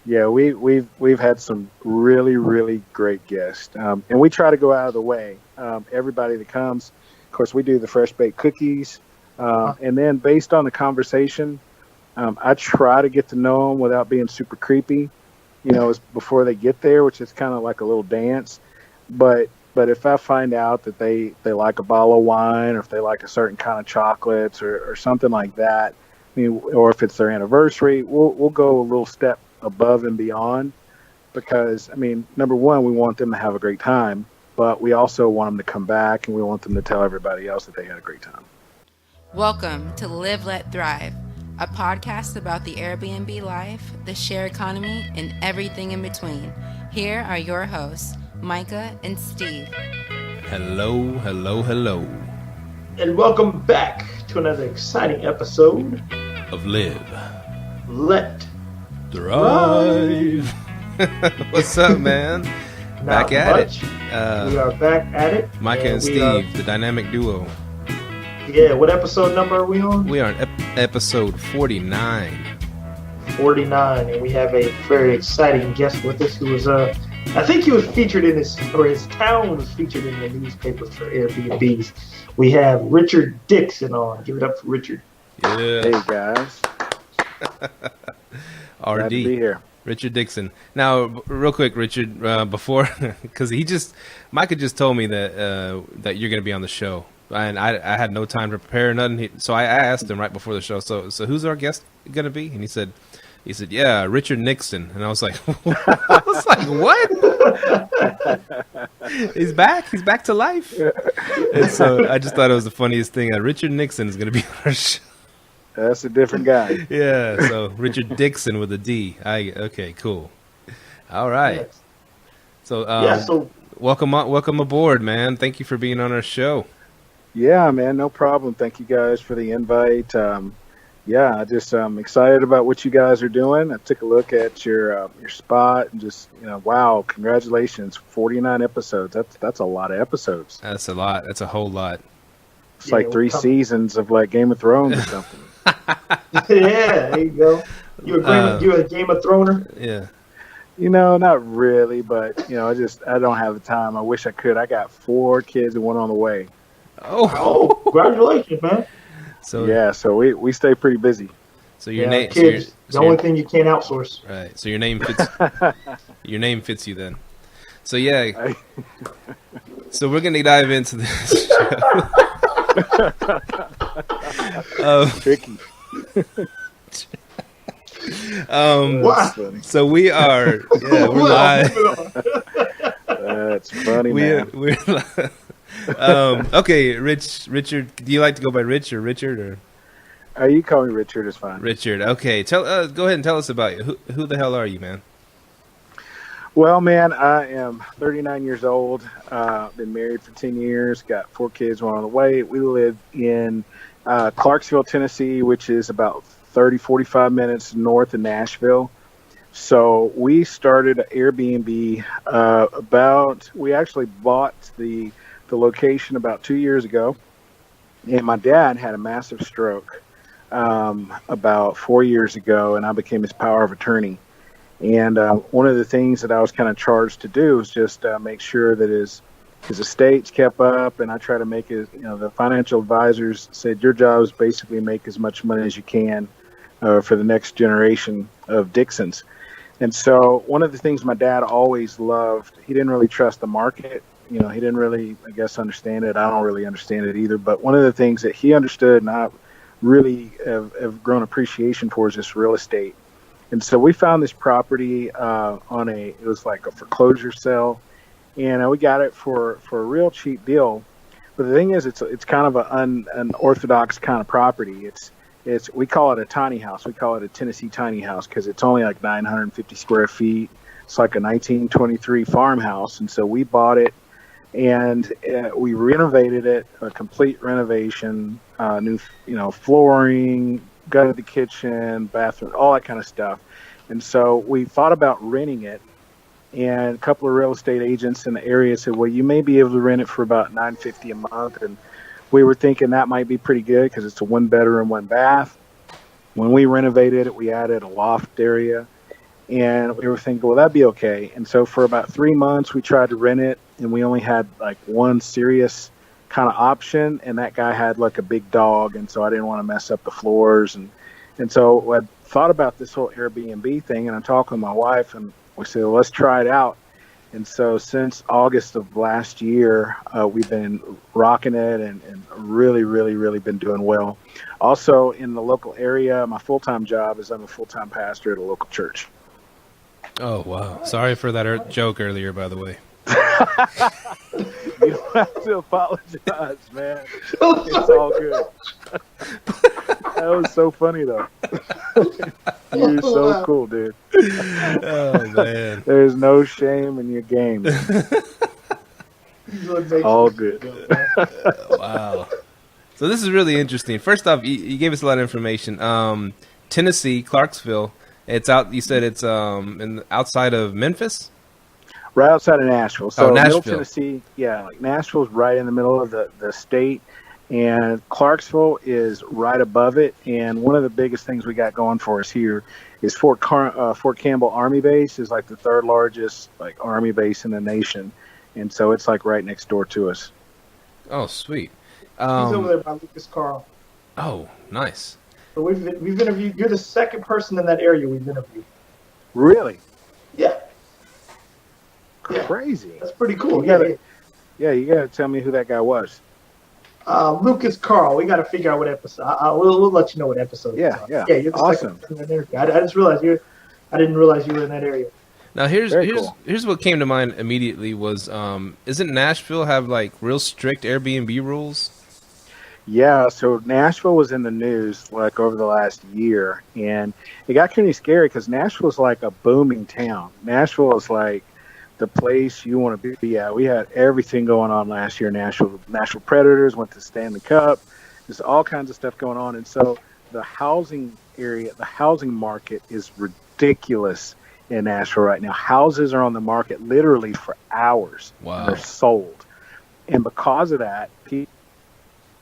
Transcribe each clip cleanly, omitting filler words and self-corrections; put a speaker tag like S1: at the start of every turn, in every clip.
S1: Yeah, we've had some really really great guests, and we try to go out of the way. Everybody that comes, of course, we do the fresh baked cookies, and then based on the conversation, I try to get to know them without being super creepy. Before they get there, which is kind of like a little dance. But if I find out that they like a bottle of wine, or if they like a certain kind of chocolates, or something like that, or if it's their anniversary, we'll go a little step above and beyond because number one, we want them to have a great time, but we also want them to come back and we want them to tell everybody else that they had a great time.
S2: Welcome to Live, Let, Thrive, a podcast about the Airbnb life, the share economy, and everything in between. Here are your hosts, Micah and Steve.
S3: Hello, hello, hello.
S4: And welcome back to another exciting episode
S3: Of Live,
S4: Let
S3: Thrive. What's up, man? Back at it.
S4: We are back at it.
S3: Micah and Steve, the dynamic duo.
S4: Yeah, what episode number are we on?
S3: We are on episode 49.
S4: 49, and we have a very exciting guest with us who was, I think he was featured in his town was featured in the newspapers for Airbnbs. We have Richard Dixon on. Give it up for Richard.
S3: Yeah.
S1: Hey guys, glad to be
S3: RD.
S1: here.
S3: Richard Dixon. Now, real quick, Richard, before, because Micah just told me that you're going to be on the show. And I had no time to prepare nothing. So I asked him right before the show, so who's our guest going to be? And he said, yeah, Richard Nixon. And I was like, what? He's back to life. And so I just thought it was the funniest thing. Richard Nixon is going to be on our show.
S1: That's a different guy.
S3: Yeah, so Richard Dixon with a D. Okay, cool. All right.
S4: Yes.
S3: So, welcome aboard, man. Thank you for being on our show.
S1: Yeah, man, no problem. Thank you guys for the invite. I just excited about what you guys are doing. I took a look at your spot and just wow, congratulations, 49 episodes. That's a lot of episodes.
S3: That's a lot. That's a whole lot.
S1: It's like 3 seasons of like Game of Thrones or something.
S4: Yeah, there you go. You a Game of Throner?
S3: Yeah.
S1: Not really, but I don't have the time. I wish I could. I got 4 kids and one on the way.
S4: Oh, congratulations, man.
S1: So we stay pretty busy.
S3: So your name,
S4: kids, the only thing you can't outsource.
S3: Right. So your name fits you then. So yeah. So we're gonna dive into this show.
S1: Tricky.
S3: So we are. Yeah, we're live.
S1: That's funny, man.
S3: We're live. Okay, Richard. Do you like to go by Rich or Richard or?
S1: You call me Richard is fine.
S3: Richard. Okay, go ahead and tell us about you. Who the hell are you, man?
S1: Well, man, I am 39 years old. Been married for 10 years. Got 4 kids, one on the way. We live in Clarksville, Tennessee, which is about 45 minutes north of Nashville. So we started an Airbnb we actually bought the location about 2 years ago, and my dad had a massive stroke about 4 years ago, and I became his power of attorney. And one of the things that I was kind of charged to do was just make sure that his estate's kept up, and I try to make it. The financial advisors said your job is basically make as much money as you can for the next generation of Dixons. And so one of the things my dad always loved, he didn't really trust the market. He didn't really, I guess, understand it. I don't really understand it either. But one of the things that he understood and I really have grown appreciation for is this real estate. And so we found this property it was like a foreclosure sale, and we got it for a real cheap deal. But the thing is, it's kind of an unorthodox kind of property. We call it a tiny house. We call it a Tennessee tiny house because it's only like 950 square feet. It's like a 1923 farmhouse. And so we bought it and we renovated it, a complete renovation, new, flooring, gutted the kitchen, bathroom, all that kind of stuff. And so we thought about renting it. And a couple of real estate agents in the area said, well, you may be able to rent it for about $950 a month. And we were thinking that might be pretty good because it's a 1 bedroom, 1 bath. When we renovated it, we added a loft area. And we were thinking, well, that'd be okay. And so for about 3 months, we tried to rent it, and we only had like one serious kind of option, and that guy had like a big dog, and so I didn't want to mess up the floors, and so I thought about this whole Airbnb thing, and I talked with my wife, and we said, well, let's try it out. And so since August of last year, we've been rocking it and really, really, really been doing well. Also in the local area, my full-time job is I'm a full-time pastor at a local church.
S3: Oh, wow. Sorry for that joke earlier, by the way.
S1: You don't have to apologize, man. It's all good. That was so funny, though. You're so cool, dude.
S3: Oh, man.
S1: There's no shame in your game. All good.
S3: Wow. So this is really interesting. First off, you gave us a lot of information. Tennessee, Clarksville. It's out. You said it's outside of Memphis.
S1: Right outside of Nashville. So
S3: Nashville.
S1: Middle Tennessee, yeah, like Nashville's right in the middle of the state, and Clarksville is right above it. And one of the biggest things we got going for us here is Fort Campbell Army Base is like the third largest like Army base in the nation, and so it's like right next door to us.
S3: Oh, sweet.
S4: He's over there by Lucas Carl.
S3: Oh, nice.
S4: So we've interviewed. You're the second person in that area we've interviewed.
S1: Really?
S4: Yeah.
S1: Crazy.
S4: That's pretty cool.
S1: You gotta tell me who that guy was.
S4: Lucas Carl. We got to figure out what episode. We'll let you know what episode.
S1: Yeah.
S4: You're the
S1: Awesome.
S4: second person in that area. I just realized I didn't realize you were in that area.
S3: Now here's
S1: cool.
S3: here's what came to mind immediately was isn't Nashville have like real strict Airbnb rules?
S1: Yeah, so Nashville was in the news like over the last year, and it got kind of scary because Nashville's like a booming town. Nashville is like the place you want to be at. We had everything going on last year. Nashville Predators went to Stanley Cup. There's all kinds of stuff going on, and so the housing market is ridiculous in Nashville right now. Houses are on the market literally for hours.
S3: Wow.
S1: They're sold, and because of that,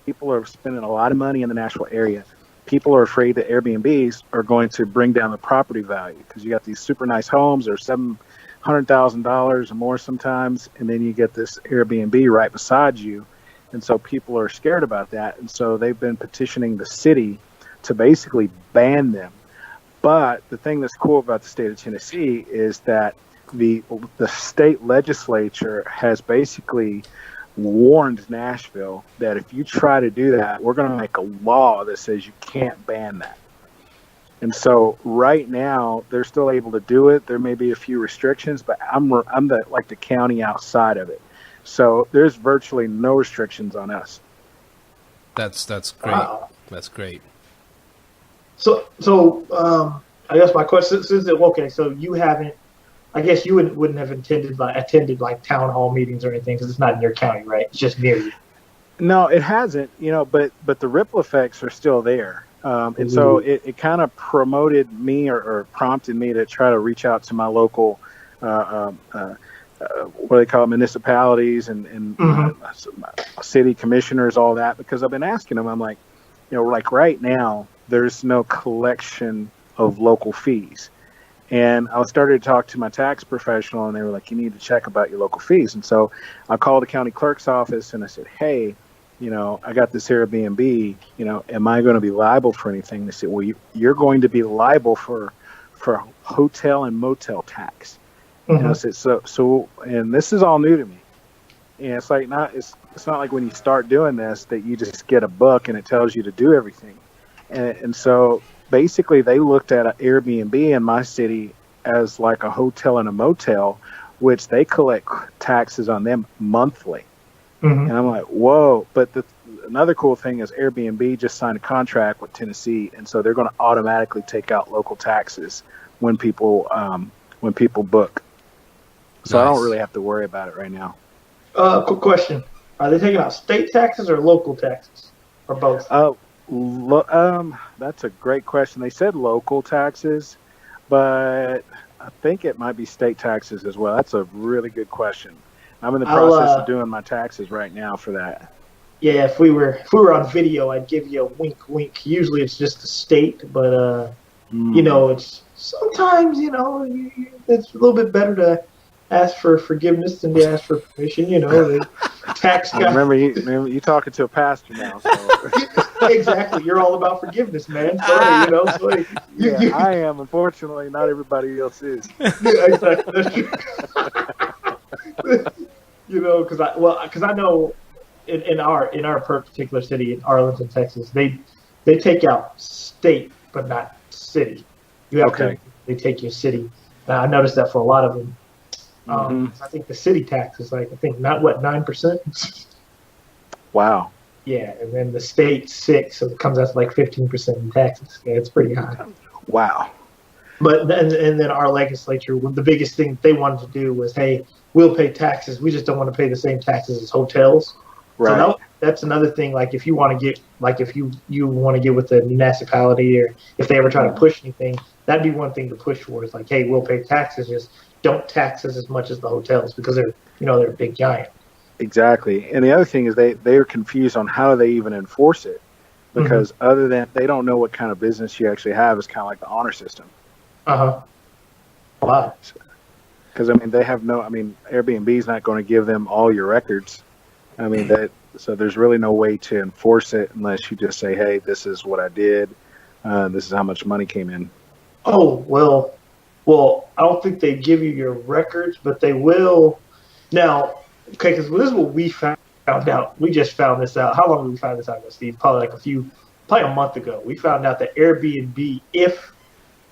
S1: people are spending a lot of money in the Nashville area. People are afraid that Airbnbs are going to bring down the property value because you got these super nice homes that are $700,000 or more sometimes, and then you get this Airbnb right beside you, and so people are scared about that, and so they've been petitioning the city to basically ban them. But the thing that's cool about the state of Tennessee is that the state legislature has basically warned Nashville that if you try to do that, we're going to make a law that says you can't ban that. And so right now they're still able to do it. There may be a few restrictions, but I'm the county outside of it. So there's virtually no restrictions on us.
S3: That's great.
S4: Wow.
S3: That's great.
S4: So I guess my question is okay. So you haven't. I guess you wouldn't have attended town hall meetings or anything because it's not in your county, right? It's just near you.
S1: No, it hasn't. But the ripple effects are still there. And so it kind of promoted me or prompted me to try to reach out to my local, what they call municipalities and city commissioners, all that, because I've been asking them. I'm like, like right now, there's no collection of local fees. And I started to talk to my tax professional, and they were like, you need to check about your local fees. And so I called the county clerk's office, and I said, hey, I got this Airbnb, am I going to be liable for anything? They said, well, you're going to be liable for hotel and motel tax. And I said, so, and this is all new to me. And it's like it's not like when you start doing this that you just get a book and it tells you to do everything. And so basically they looked at an Airbnb in my city as like a hotel and a motel, which they collect taxes on them monthly. And I'm like, whoa. But another cool thing is Airbnb just signed a contract with Tennessee, and so they're going to automatically take out local taxes when people book. So nice. I don't really have to worry about it right now.
S4: Quick question. Are they taking out state taxes or local taxes? Or both?
S1: That's a great question. They said local taxes, but I think it might be state taxes as well. That's a really good question. I'm in the process of doing my taxes right now for that.
S4: Yeah, if we were on video, I'd give you a wink. Usually it's just the state, but It's sometimes, it's a little bit better to ask for forgiveness than to ask for permission. The tax guy.
S1: Remember, you talking to a pastor now. So.
S4: Exactly. You're all about forgiveness, man. So,
S1: I am. Unfortunately, not everybody else is.
S4: Yeah, exactly. That's true. Because I know in our particular city in Arlington, Texas, they take out state but not city. You have to they take your city. I noticed that for a lot of them. I think the city tax is like 9%.
S1: Wow.
S4: Yeah, and then the state 6%, so it comes out to like 15% in taxes. Yeah, it's pretty high.
S1: Wow.
S4: But then our legislature, the biggest thing they wanted to do was, hey, we'll pay taxes. We just don't want to pay the same taxes as hotels.
S1: Right.
S4: So that's another thing. Like if you want to get, if you want to get with the municipality, or if they ever try to push anything, that'd be one thing to push for. Is like, hey, we'll pay taxes. Just don't tax us as much as the hotels because they're a big giant.
S1: Exactly. And the other thing is they are confused on how they even enforce it, because other than they don't know what kind of business you actually have. It's kind of like the honor system.
S4: Wow.
S1: Because they have Airbnb is not going to give them all your records. So there's really no way to enforce it unless you just say, hey, this is what I did. This is how much money came in.
S4: Oh, well, I don't think they give you your records, but they will. Now, okay, because this is what we found out. We just found this out. How long did we find this out, Steve? Probably a month ago. We found out that Airbnb, if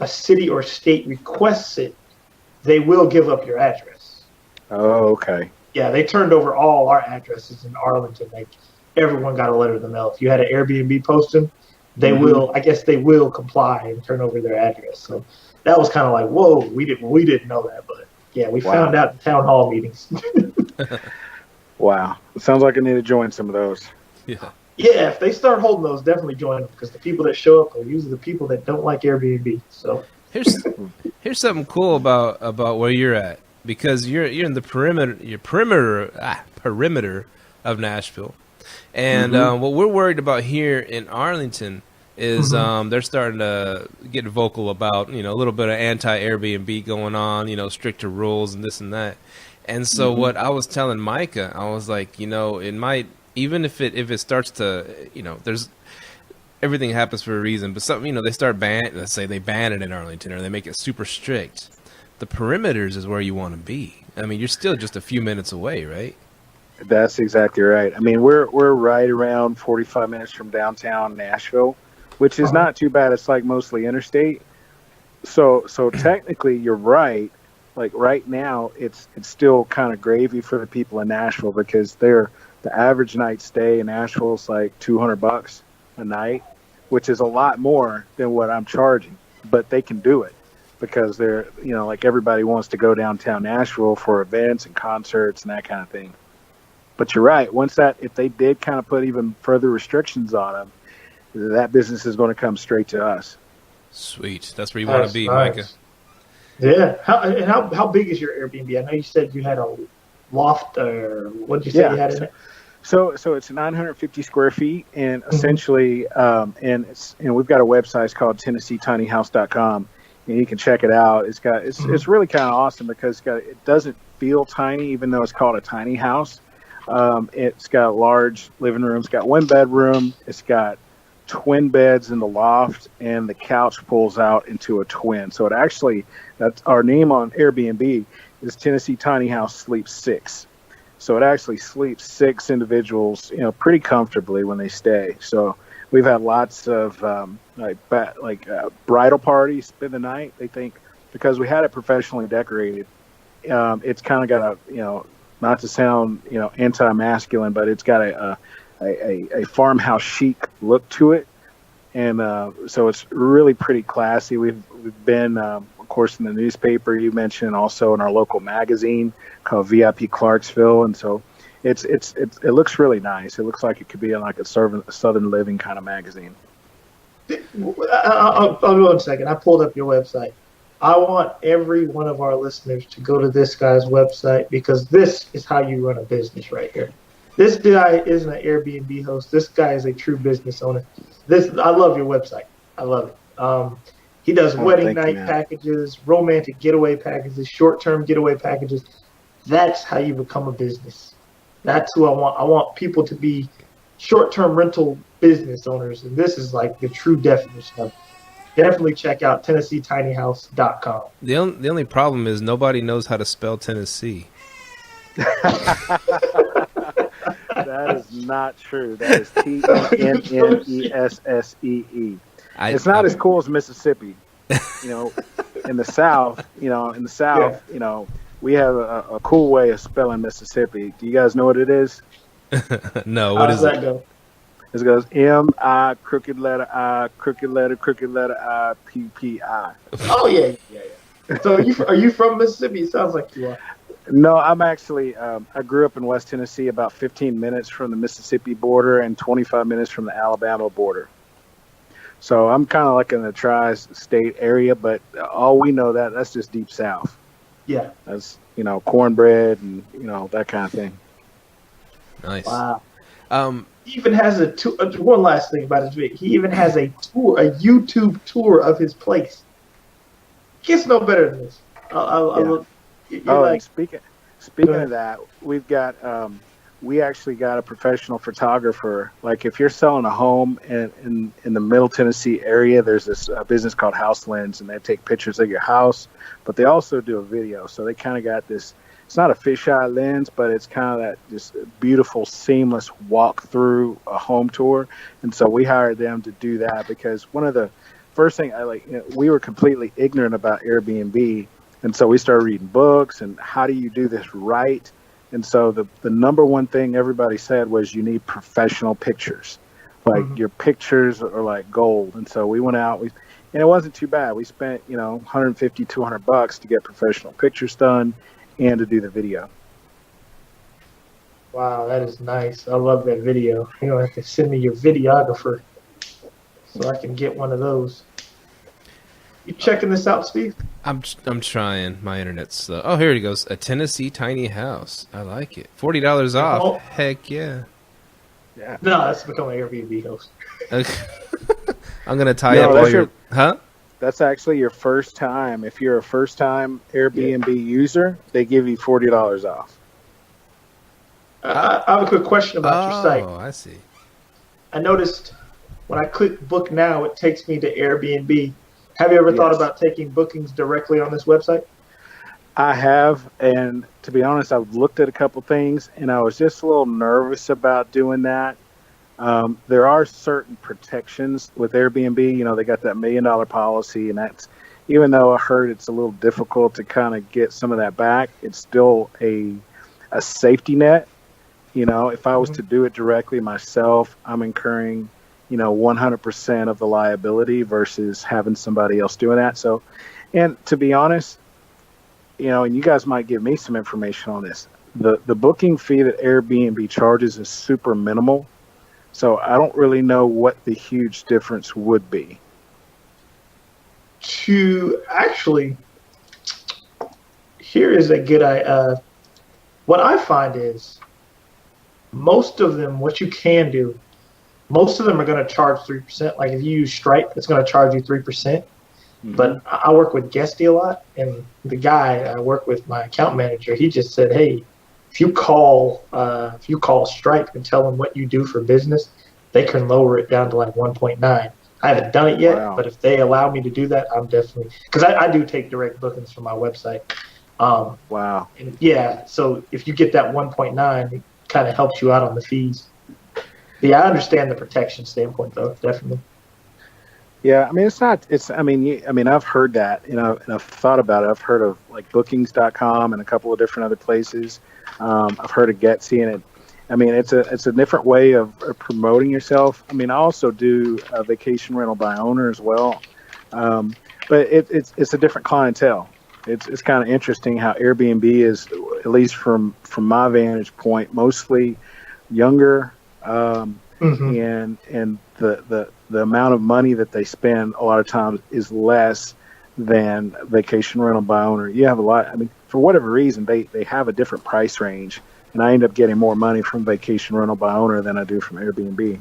S4: a city or state requests it, they will give up your address.
S1: Oh, okay.
S4: Yeah, they turned over all our addresses in Arlington. Like everyone got a letter in the mail. If you had an Airbnb posting, they will. I guess they will comply and turn over their address. So that was kind of like, whoa, we didn't know that, but yeah, we found out in town hall meetings.
S1: Wow, it sounds like I need to join some of those.
S3: Yeah.
S4: Yeah, if they start holding those, definitely join them, because the people that show up are usually the people that don't like Airbnb. So
S3: here's something cool about where you're at, because you're in the perimeter of Nashville, and what we're worried about here in Arlington is they're starting to get vocal about a little bit of anti-Airbnb going on, stricter rules and this and that. And so what I was telling Micah, I was like, it might, even if it starts to, there's everything happens for a reason, but something, they start let's say they ban it in Arlington, or they make it super strict. The perimeters is where you want to be. You're still just a few minutes away, right?
S1: That's exactly right. We're right around 45 minutes from downtown Nashville, which is not too bad. It's like mostly interstate. So technically you're right. Like right now, it's still kind of gravy for the people in Nashville, because the average night stay in Nashville is like $200 a night, which is a lot more than what I'm charging. But they can do it because they're like everybody wants to go downtown Nashville for events and concerts and that kind of thing. But you're right. If they did kind of put even further restrictions on them, that business is going to come straight to us.
S3: Sweet. That's where you want to be,
S4: nice.
S3: Micah.
S4: Yeah. How big is your Airbnb? I know you said you had a loft, or what did you say you had in it?
S1: So it's 950 square feet, and essentially, and we've got a website. It's called TennesseeTinyHouse.com, and you can check it out. It's really kind of awesome because it doesn't feel tiny, even though it's called a tiny house. It's got a large living room. It's got one bedroom. It's got twin beds in the loft, and the couch pulls out into a twin. So that's our name on Airbnb is Tennessee Tiny House Sleeps 6. So it actually sleeps 6 individuals, pretty comfortably when they stay. So we've had lots of bridal parties spend the night. They think because we had it professionally decorated, it's kind of got a not to sound anti-masculine, but it's got a farmhouse chic look to it, and so it's really pretty classy. We've been, of course, in the newspaper you mentioned, also in our local magazine called VIP Clarksville, and so it looks really nice. It looks like it could be in like a Southern Living kind of magazine.
S4: I'll go a second. I pulled up your website. I want every one of our listeners to go to this guy's website, because this is how you run a business right here. This guy isn't an Airbnb host. This guy is a true business owner. I love your website. I love it. He does
S1: Oh,
S4: wedding
S1: thank you,
S4: night
S1: man.
S4: packages, romantic getaway packages, short-term getaway packages. That's how you become a business. That's who I want. I want people to be short-term rental business owners, and this is like the true definition of it. Definitely check out TennesseeTinyHouse.com.
S3: The only problem is nobody knows how to spell Tennessee.
S1: That is not true. That is Tennessee. It's not as cool as Mississippi. You know, in the South,
S4: Yeah.
S1: we have a cool way of spelling Mississippi. Do you guys know what it is?
S3: No,
S4: How
S3: what
S4: does
S3: is
S4: that
S3: it?
S4: go?
S1: It goes M-I, crooked letter I, crooked letter I, P-P-I.
S4: Oh yeah. So are you from Mississippi? It sounds like you are.
S1: No, I'm actually, I grew up in West Tennessee, about 15 minutes from the Mississippi border and 25 minutes from the Alabama border. So I'm kind of like in the tri-state area, but all we know that's just deep south.
S4: Yeah.
S1: That's, cornbread and, that kind of thing.
S3: Nice.
S4: Wow.
S3: Um,
S4: He even has one last thing about his video. He even has a YouTube tour of his place. Gets no better than this. You're
S1: And speaking
S4: ahead.
S1: of that, we actually got a professional photographer. Like if you're selling a home in the Middle Tennessee area, there's this business called House Lens, and they take pictures of your house, but they also do a video. So they kind of got this. It's not a fisheye lens, but it's kind of that just beautiful, seamless walk through a home tour. And so we hired them to do that because one of the first thing we were completely ignorant about Airbnb. And so we started reading books and how do you do this right? And so the number one thing everybody said was you need professional pictures. Like your pictures are like gold. And so we went out, and it wasn't too bad. We spent, $150, $200 to get professional pictures done and to do the video.
S4: Wow, that is nice. I love that video. You're going to have to send me your videographer so I can get one of those. You checking this out, Steve?
S3: I'm trying. My internet's slow. Oh, here it goes. A Tennessee tiny house. I like it. $40 off.
S4: Oh.
S3: Heck yeah.
S1: Yeah.
S4: No, that's become an Airbnb host.
S3: Okay. I'm gonna tie
S1: No,
S3: up all
S1: that's
S3: your. Huh?
S1: That's actually your first time. If you're a first time Airbnb user, they give you $40 off.
S4: I have a quick question about your site.
S3: Oh, I see.
S4: I noticed when I click book now, it takes me to Airbnb. Have you ever thought about taking bookings directly on this website?
S1: I have, and to be honest, I've looked at a couple things, and I was just a little nervous about doing that. There are certain protections with Airbnb. They got that $1 million policy, and that's, even though I heard it's a little difficult to kind of get some of that back, it's still a safety net. If I was to do it directly myself, I'm incurring 100% of the liability versus having somebody else doing that. So, and to be honest, and you guys might give me some information on this. The booking fee that Airbnb charges is super minimal. So I don't really know what the huge difference would be.
S4: Here is a good idea. What I find is most of them, what you can do, most of them are going to charge 3%. Like if you use Stripe, it's going to charge you 3%. But I work with Guesty a lot, and the guy I work with, my account manager, he just said, "Hey, if you call Stripe and tell them what you do for business, they can lower it down to like 1.9." I haven't done it yet, but if they allow me to do that, I'm definitely, because I do take direct bookings from my website.
S1: Wow.
S4: And yeah, so if you get that 1.9, it kind of helps you out on the fees. But yeah, I understand the protection standpoint, though, definitely.
S1: Yeah, I mean, I've heard that, and I've thought about it. I've heard of like bookings.com and a couple of different other places. I've heard of Getsy, and it's a different way of promoting yourself. I also do a vacation rental by owner as well. But it's a different clientele. It's kind of interesting how Airbnb is, at least from my vantage point, mostly younger, and the amount of money that they spend a lot of times is less than vacation rental by owner. You have a lot. For whatever reason, they have a different price range, and I end up getting more money from vacation rental by owner than I do from Airbnb.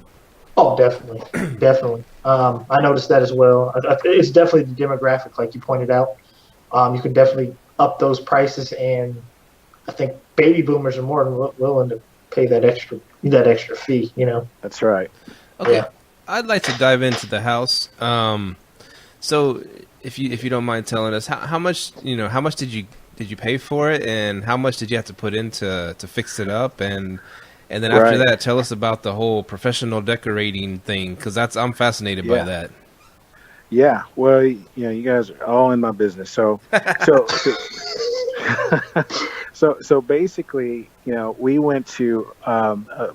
S4: Oh, definitely, definitely. I noticed that as well. It's definitely the demographic, like you pointed out. You could definitely up those prices, and I think baby boomers are more than willing to pay that extra fee.
S1: That's right.
S3: Okay,
S4: Yeah.
S3: I'd like to dive into the house. So if you don't mind telling us how much how much did you pay for it, and how much did you have to put in to fix it up, and then after
S1: Right.
S3: that, tell us about the whole professional decorating thing, because I'm fascinated by
S1: Yeah.
S3: that.
S1: Yeah. Well, you guys are all in my business. So, so basically, we went to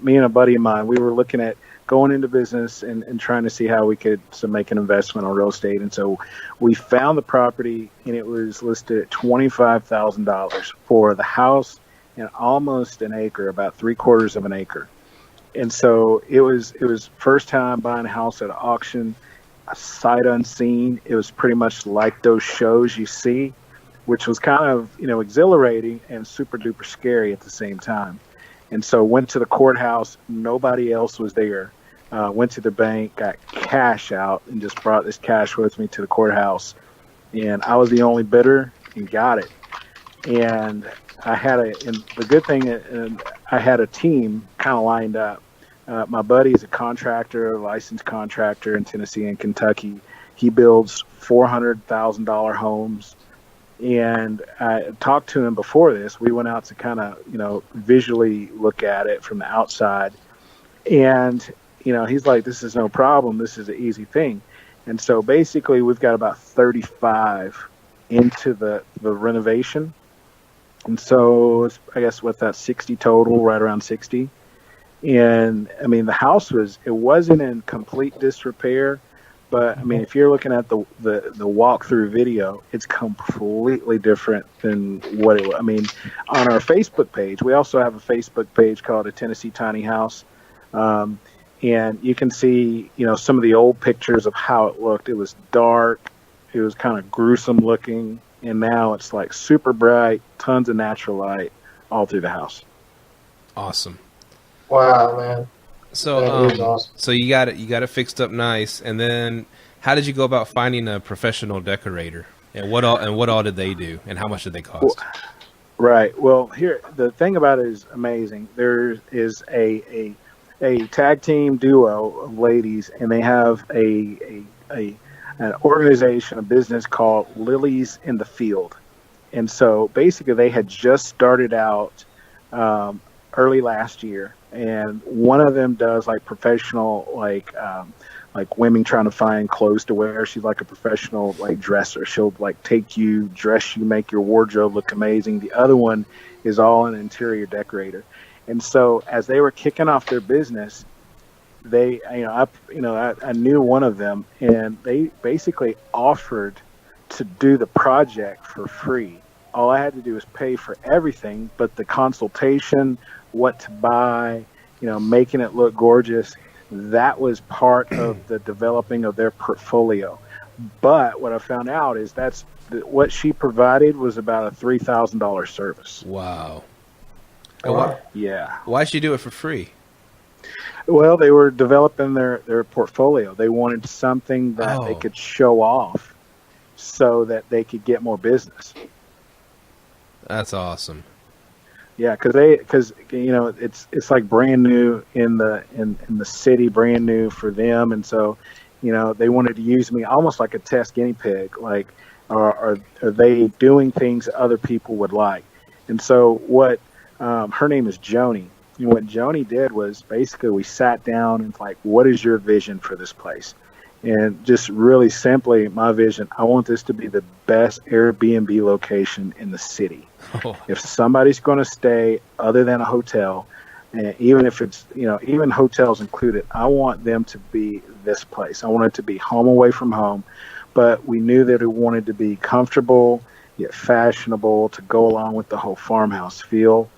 S1: me and a buddy of mine. We were looking at going into business and trying to see how we could make an investment on real estate. And so we found the property, and it was listed at $25,000 for the house and almost an acre, about 3/4 of an acre. And so it was first time buying a house at an auction, a sight unseen. It was pretty much like those shows you see, which was kind of exhilarating and super duper scary at the same time. And so went to the courthouse. Nobody else was there. Went to the bank, got cash out, and just brought this cash with me to the courthouse. And I was the only bidder and got it. And and the good thing, and I had a team kind of lined up. My buddy is a contractor, a licensed contractor in Tennessee and Kentucky. He builds $400,000 homes. And I talked to him before this. We went out to kind of, visually look at it from the outside. And, he's like, this is no problem. This is an easy thing. And so basically we've got about 35 into the renovation. And so I guess with that 60 total, right around 60. And I mean, the house wasn't in complete disrepair, but I mean, if you're looking at the walkthrough video, it's completely different than what it was. I mean, on our Facebook page, we also have a Facebook page called A Tennessee Tiny House. And you can see, some of the old pictures of how it looked. It was dark. It was kind of gruesome looking. And now it's like super bright, tons of natural light all through the house.
S3: Awesome.
S4: Wow, man.
S3: So
S4: That is awesome.
S3: so you got it fixed up nice, and then how did you go about finding a professional decorator, and what all did they do, and how much did they cost?
S1: Right. Well, here the thing about it is amazing. There is a tag team duo of ladies, and they have an organization, a business called Lilies in the Field. And so basically they had just started out early last year, and one of them does like professional like women trying to find clothes to wear. She's like a professional like dresser. She'll like take you, dress you, make your wardrobe look amazing. The other one is all an interior decorator. And so as they were kicking off their business, I knew one of them, and they basically offered to do the project for free. All I had to do was pay for everything, but the consultation, what to buy, making it look gorgeous, that was part of the developing of their portfolio. But what I found out is what she provided was about a $3,000 service.
S3: Wow.
S1: Yeah.
S3: Why'd she do it for free?
S1: Well, they were developing their portfolio. They wanted something that they could show off so that they could get more business.
S3: That's awesome.
S1: Yeah, because it's like brand new in the city, brand new for them, and so they wanted to use me almost like a test guinea pig. Like, are they doing things that other people would like? And so what her name is Joni. And what Joni did was basically we sat down and like, what is your vision for this place? And just really simply, my vision, I want this to be the best Airbnb location in the city.
S3: Oh.
S1: If somebody's going to stay other than a hotel, and even if it's, even hotels included, I want them to be this place. I want it to be home away from home. But we knew that it wanted to be comfortable, yet fashionable, to go along with the whole farmhouse feel.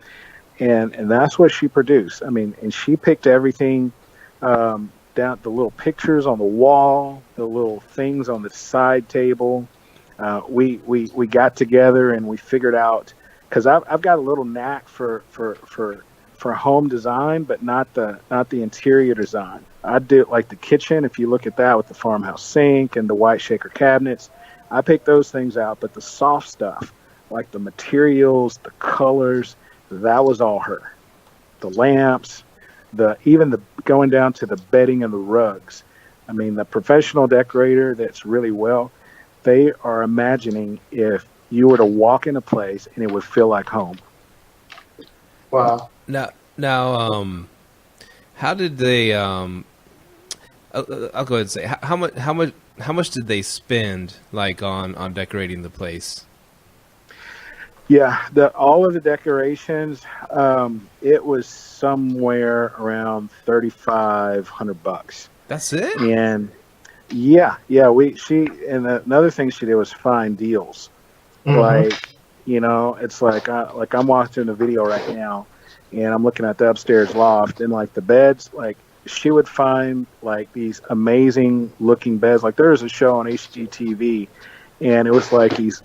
S1: And that's what she produced. I mean, and she picked everything down, the little pictures on the wall, the little things on the side table. We got together and we figured out, because I've got a little knack for for home design, but not the interior design. I do like the kitchen. If you look at that with the farmhouse sink and the white shaker cabinets, I pick those things out. But the soft stuff, like the materials, the colors, that was all her. The lamps, even the going down to the bedding and the rugs. I mean, the professional decorator that's really well, they are imagining if you were to walk in a place and it would feel like home.
S4: Wow.
S3: Now, how did they? I'll go ahead and say how much did they spend like on decorating the place?
S1: Yeah, all of the decorations, it was somewhere around $3,500.
S3: That's it.
S1: And another thing she did was find deals.
S4: Mm-hmm.
S1: Like, it's like I'm watching a video right now, and I'm looking at the upstairs loft, and like the beds, like she would find like these amazing looking beds. Like there was a show on HGTV, and it was like these,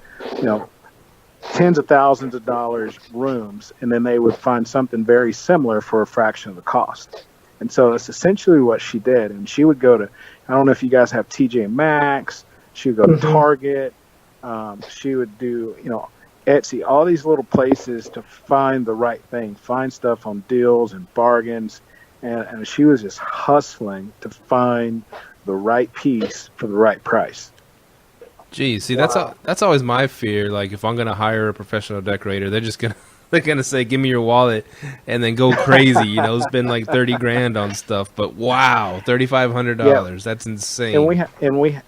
S1: tens of thousands of dollars rooms, and then they would find something very similar for a fraction of the cost. And so that's essentially what she did. And she would go to, I don't know if you guys have TJ Maxx, she would go to Target, she would do, Etsy, all these little places to find the right thing, find stuff on deals and bargains. And she was just hustling to find the right piece for the right price.
S3: Geez, see, that's always my fear. Like, if I'm gonna hire a professional decorator, they're gonna say, "Give me your wallet," and then go crazy. Spend like $30,000 on stuff. But wow, $3,500—that's insane.
S1: And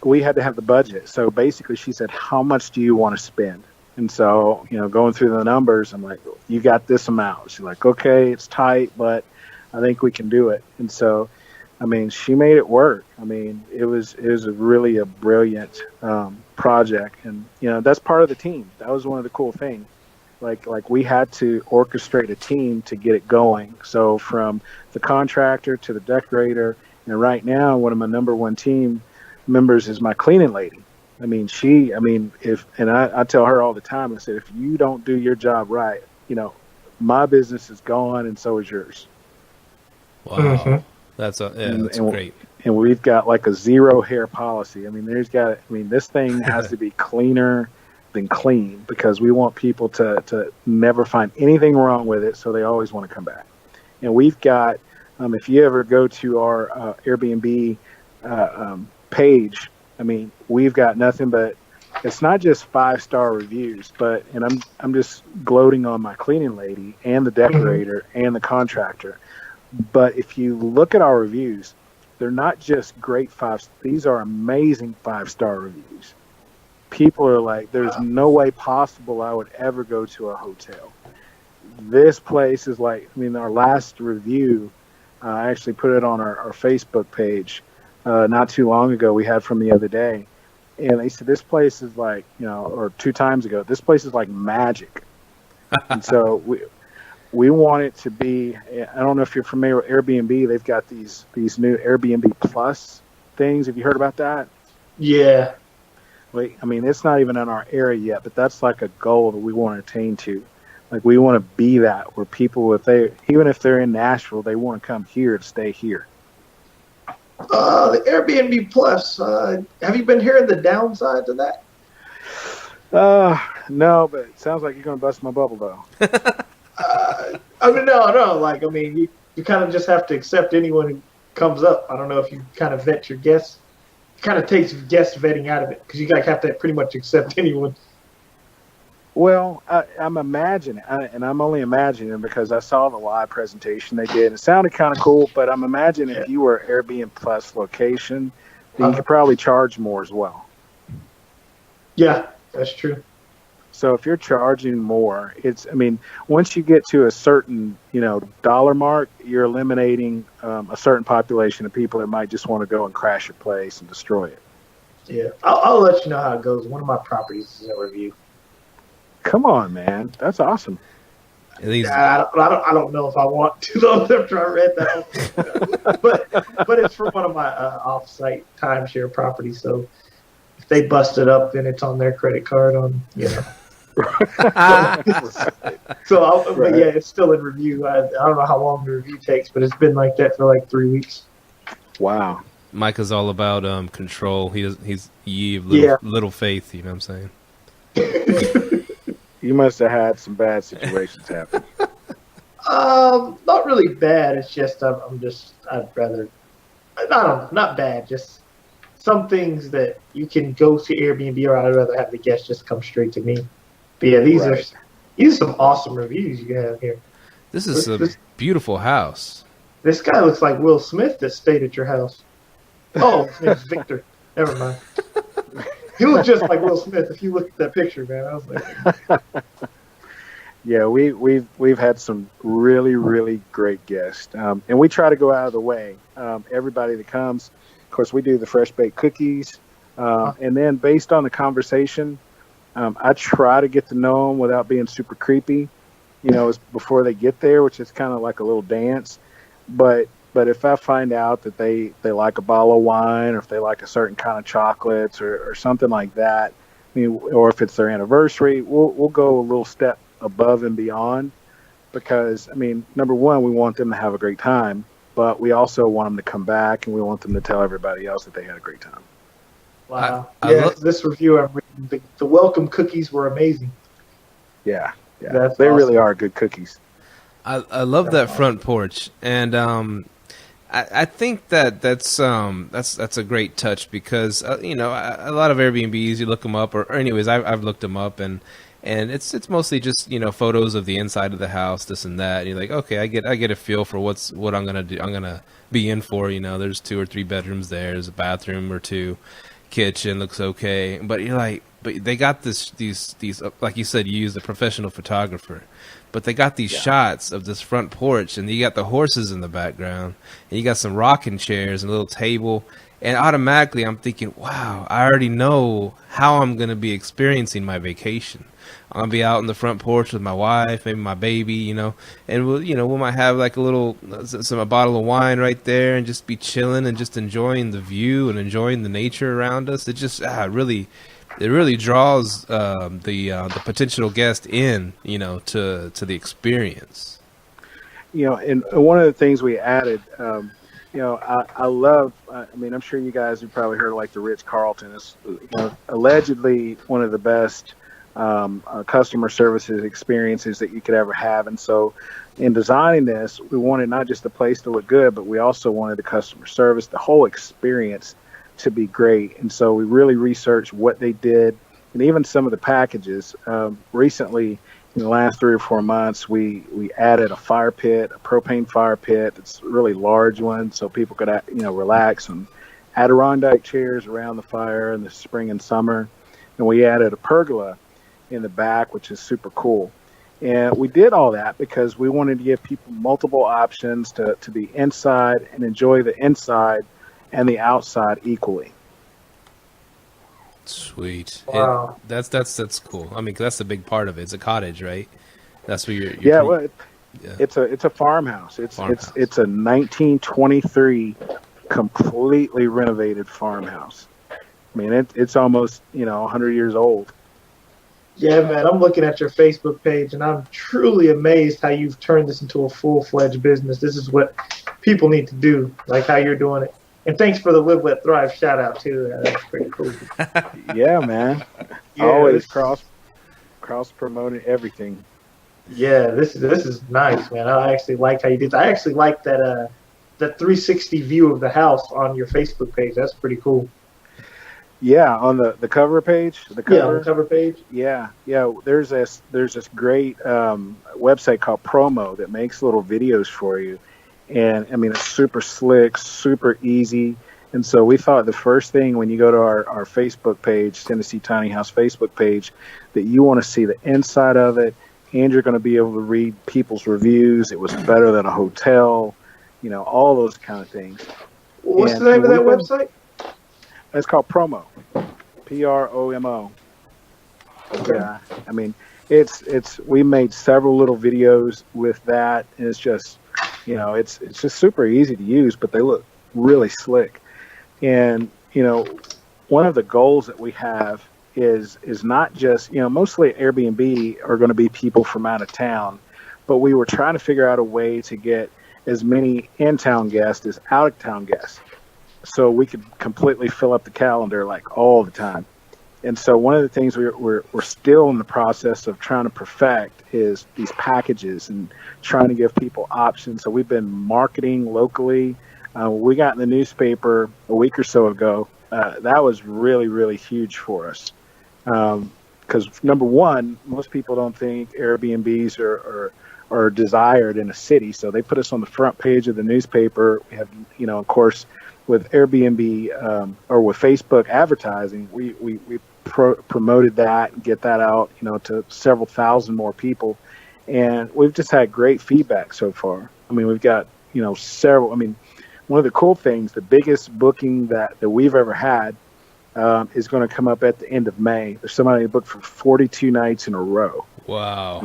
S1: we had to have the budget. So basically, she said, "How much do you want to spend?" And so, going through the numbers, I'm like, "You got this amount." She's like, "Okay, it's tight, but I think we can do it." And so, I mean, she made it work. I mean, it was really a brilliant project, and that's part of the team. That was one of the cool things. Like we had to orchestrate a team to get it going. So from the contractor to the decorator, and right now one of my number one team members is my cleaning lady. I mean, I tell her all the time. I said, if you don't do your job right, my business is gone, and so is yours.
S3: Wow.
S4: Mm-hmm.
S3: That's great.
S1: And we've got like a 0 hair policy. I mean, this thing has to be cleaner than clean, because we want people to never find anything wrong with it, so they always want to come back. And we've got, if you ever go to our Airbnb page, I mean, we've got nothing but, it's not just 5-star reviews, and I'm just gloating on my cleaning lady and the decorator and the contractor. But if you look at our reviews, they're not just great these are amazing 5-star reviews. People are like, there's no way possible I would ever go to a hotel. This place is like, our last review, I actually put it on our Facebook page not too long ago. We had from the other day. And they said, this place is like, or 2 times ago, this place is like magic. And so we want it to be, I don't know if you're familiar with Airbnb. They've got these new Airbnb Plus things. Have you heard about that?
S4: Yeah.
S1: It's not even in our area yet, but that's like a goal that we want to attain to. Like, we want to be that, where people, even if they're in Nashville, they want to come here to stay here.
S4: The Airbnb Plus, have you been hearing the downside to that?
S1: No, but it sounds like you're going to bust my bubble, though.
S4: No. You kind of just have to accept anyone who comes up. I don't know if you kind of vet your guests. It kind of takes guest vetting out of it, because you guys have to pretty much accept anyone.
S1: Well, I'm imagining, and I'm only imagining because I saw the live presentation they did. It sounded kind of cool, but I'm imagining if you were Airbnb Plus location, then you could probably charge more as well.
S4: Yeah, that's true.
S1: So if you're charging more, once you get to a certain, dollar mark, you're eliminating a certain population of people that might just want to go and crash your place and destroy it.
S4: Yeah, I'll let you know how it goes. One of my properties is in review.
S1: Come on, man. That's awesome.
S4: I don't know if I want to, though, after I read that. but it's for one of my off-site timeshare properties, so if they bust it up, then it's on their credit card But yeah, it's still in review. I don't know how long the review takes, but it's been like that for like 3 weeks.
S1: Wow.
S3: Micah's all about control. He's little faith. You know what I'm saying?
S1: You must have had some bad situations happen.
S4: Not really bad. It's just I'd rather not bad. Just some things that you can go to Airbnb, or I'd rather have the guests just come straight to me. But yeah, these are some awesome reviews you have here.
S3: This is a beautiful house.
S4: This guy looks like Will Smith that stayed at your house. Oh, his name's Victor. Never mind. He looks just like Will Smith if you look at that picture, man. I was like,
S1: yeah, we've had some really, really great guests, and we try to go out of the way. Everybody that comes, of course, we do the fresh baked cookies, and then based on the conversation, I try to get to know them without being super creepy. Before they get there, which is kind of like a little dance. But if I find out that they like a bottle of wine, or if they like a certain kind of chocolates or something like that, or if it's their anniversary, we'll go a little step above and beyond, because number one, we want them to have a great time, but we also want them to come back, and we want them to tell everybody else that they had a great time.
S4: Wow. This review I'm reading, the welcome cookies were amazing.
S1: Yeah. They
S4: awesome.
S1: Really are good cookies.
S3: I love that front porch, and I think that's a great touch, because a lot of Airbnbs, you look them up, or anyways, I've looked them up, and it's mostly just photos of the inside of the house, this and that. And you're like, okay, I get a feel for what I'm gonna do. I'm gonna be in for. There's 2 or 3 bedrooms there. There's a bathroom or 2, kitchen looks okay, but you're like, but they got these like you said, you used a professional photographer. But they got these shots of this front porch, and you got the horses in the background, and you got some rocking chairs and a little table. And automatically I'm thinking, wow, I already know how I'm going to be experiencing my vacation. I'm going to be out in the front porch with my wife, maybe my baby, and we might have like a bottle of wine right there, and just be chilling and just enjoying the view and enjoying the nature around us. It just it really draws the potential guest in, to the experience.
S1: And one of the things we added, I love. I'm sure you guys have probably heard of like the Ritz-Carlton. It's allegedly one of the best customer services experiences that you could ever have. And so, in designing this, we wanted not just the place to look good, but we also wanted the customer service, the whole experience, to be great. And so we really researched what they did, and even some of the packages. Recently, in the last 3 or 4 months, we added a fire pit, a propane fire pit. It's a really large one, so people could relax, and Adirondack chairs around the fire in the spring and summer. And we added a pergola in the back, which is super cool. And we did all that because we wanted to give people multiple options to be inside and enjoy the inside and the outside equally.
S3: Sweet.
S4: Wow.
S3: That's cool. That's a big part of it. It's a cottage, right? That's what you're
S1: it's a farmhouse. It's a 1923 completely renovated farmhouse. It's almost 100 years old.
S4: Yeah, man, I'm looking at your Facebook page, and I'm truly amazed how you've turned this into a full-fledged business. This is what people need to do, like how you're doing it. And thanks for the Live, Let, Thrive shout out too. That's pretty cool.
S1: Yeah, man. Always cross promoting everything.
S4: Yeah, this is nice, man. I actually like how you did that. I actually like that 360 view of the house on your Facebook page. That's pretty cool.
S1: Yeah, on the cover page.
S4: On the cover page.
S1: Yeah. There's this great website called Promo that makes little videos for you. And it's super slick, super easy. And so we thought the first thing when you go to our Facebook page, Tennessee Tiny House Facebook page, that you want to see the inside of it, and you're going to be able to read people's reviews. It was better than a hotel, all those kind of things.
S4: What's the name of that website?
S1: It's called Promo, Promo.
S4: Okay.
S1: Yeah, it's we made several little videos with that, and it's just. It's just super easy to use, but they look really slick. And, one of the goals that we have is not just, mostly Airbnb are going to be people from out of town, but we were trying to figure out a way to get as many in-town guests as out-of-town guests, so we could completely fill up the calendar like all the time. And so one of the things we're still in the process of trying to perfect is these packages and trying to give people options. So we've been marketing locally. We got in the newspaper a week or so ago. That was really, really huge for us. Because number one, most people don't think Airbnbs are desired in a city. So they put us on the front page of the newspaper. We have, of course, with Airbnb or with Facebook advertising, we promoted that and get that out, to several thousand more people. And we've just had great feedback so far. I mean, we've got, several. I mean, one of the cool things, the biggest booking that we've ever had is going to come up at the end of May. There's somebody booked for 42 nights in a row.
S3: Wow.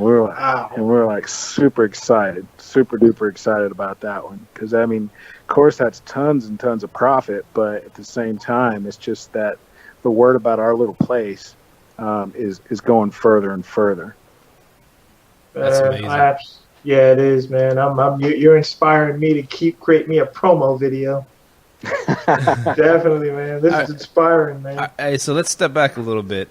S1: And we're like super duper excited about that one. Because, I mean, of course, that's tons and tons of profit. But at the same time, it's just that the word about our little place is going further and further.
S3: That's amazing.
S4: Yeah, it is, man. You're inspiring me to create me a promo video. Definitely, man. This is inspiring, man.
S3: So let's step back a little bit.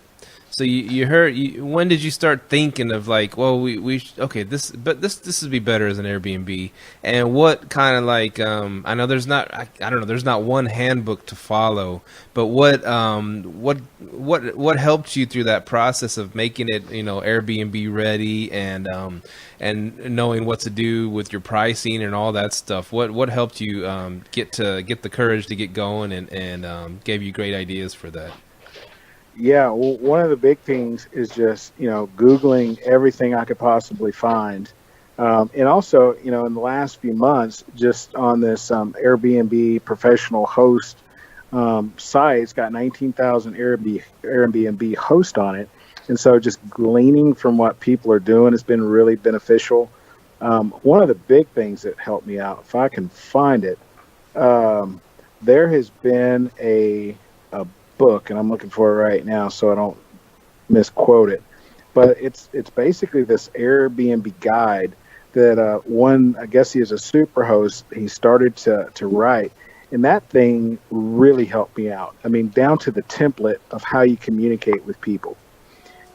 S3: So you heard, when did you start thinking of like, well, this would be better as an Airbnb? And what kind of like, I know there's not, I don't know, there's not one handbook to follow, but what helped you through that process of making it, Airbnb ready and knowing what to do with your pricing and all that stuff? What helped you get the courage to get going and gave you great ideas for that?
S1: Yeah, well, one of the big things is just, Googling everything I could possibly find. And also, in the last few months, just on this Airbnb professional host site, it's got 19,000 Airbnb host on it. And so just gleaning from what people are doing has been really beneficial. One of the big things that helped me out, if I can find it, there has been a book, and I'm looking for it right now so I don't misquote it, but it's basically this Airbnb guide that I guess he is a superhost, he started to write, and that thing really helped me out. I mean, down to the template of how you communicate with people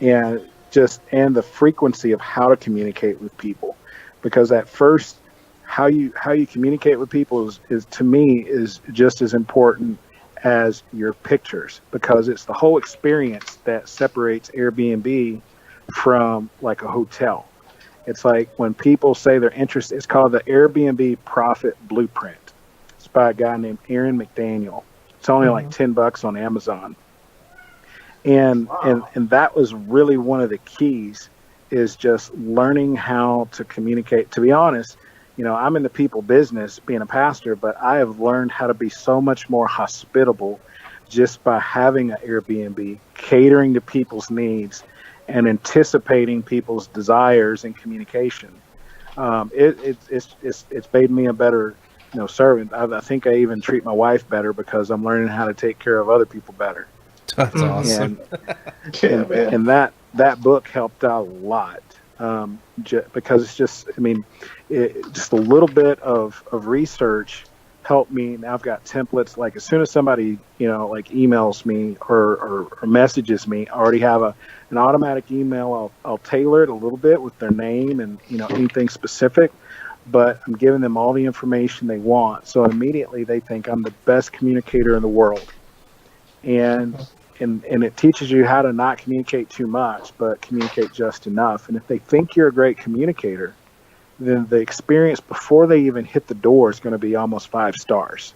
S1: and the frequency of how to communicate with people, because at first how you communicate with people is to me is just as important as your pictures, because it's the whole experience that separates Airbnb from like a hotel. It's like when people say they're interested, it's called the Airbnb Profit Blueprint. It's by a guy named Aaron McDaniel. It's only like $10 on Amazon. And that was really one of the keys, is just learning how to communicate. To be honest, I'm in the people business being a pastor, but I have learned how to be so much more hospitable just by having an Airbnb, catering to people's needs and anticipating people's desires and communication. It's made me a better, servant. I think I even treat my wife better because I'm learning how to take care of other people better.
S3: That's awesome.
S1: And that book helped out a lot. Because it's just, just a little bit of research helped me. Now I've got templates. Like as soon as somebody, like emails me or messages me, I already have an automatic email. I'll tailor it a little bit with their name and, anything specific, but I'm giving them all the information they want. So immediately they think I'm the best communicator in the world. And it teaches you how to not communicate too much, but communicate just enough. And if they think you're a great communicator, then the experience before they even hit the door is going to be almost 5 stars.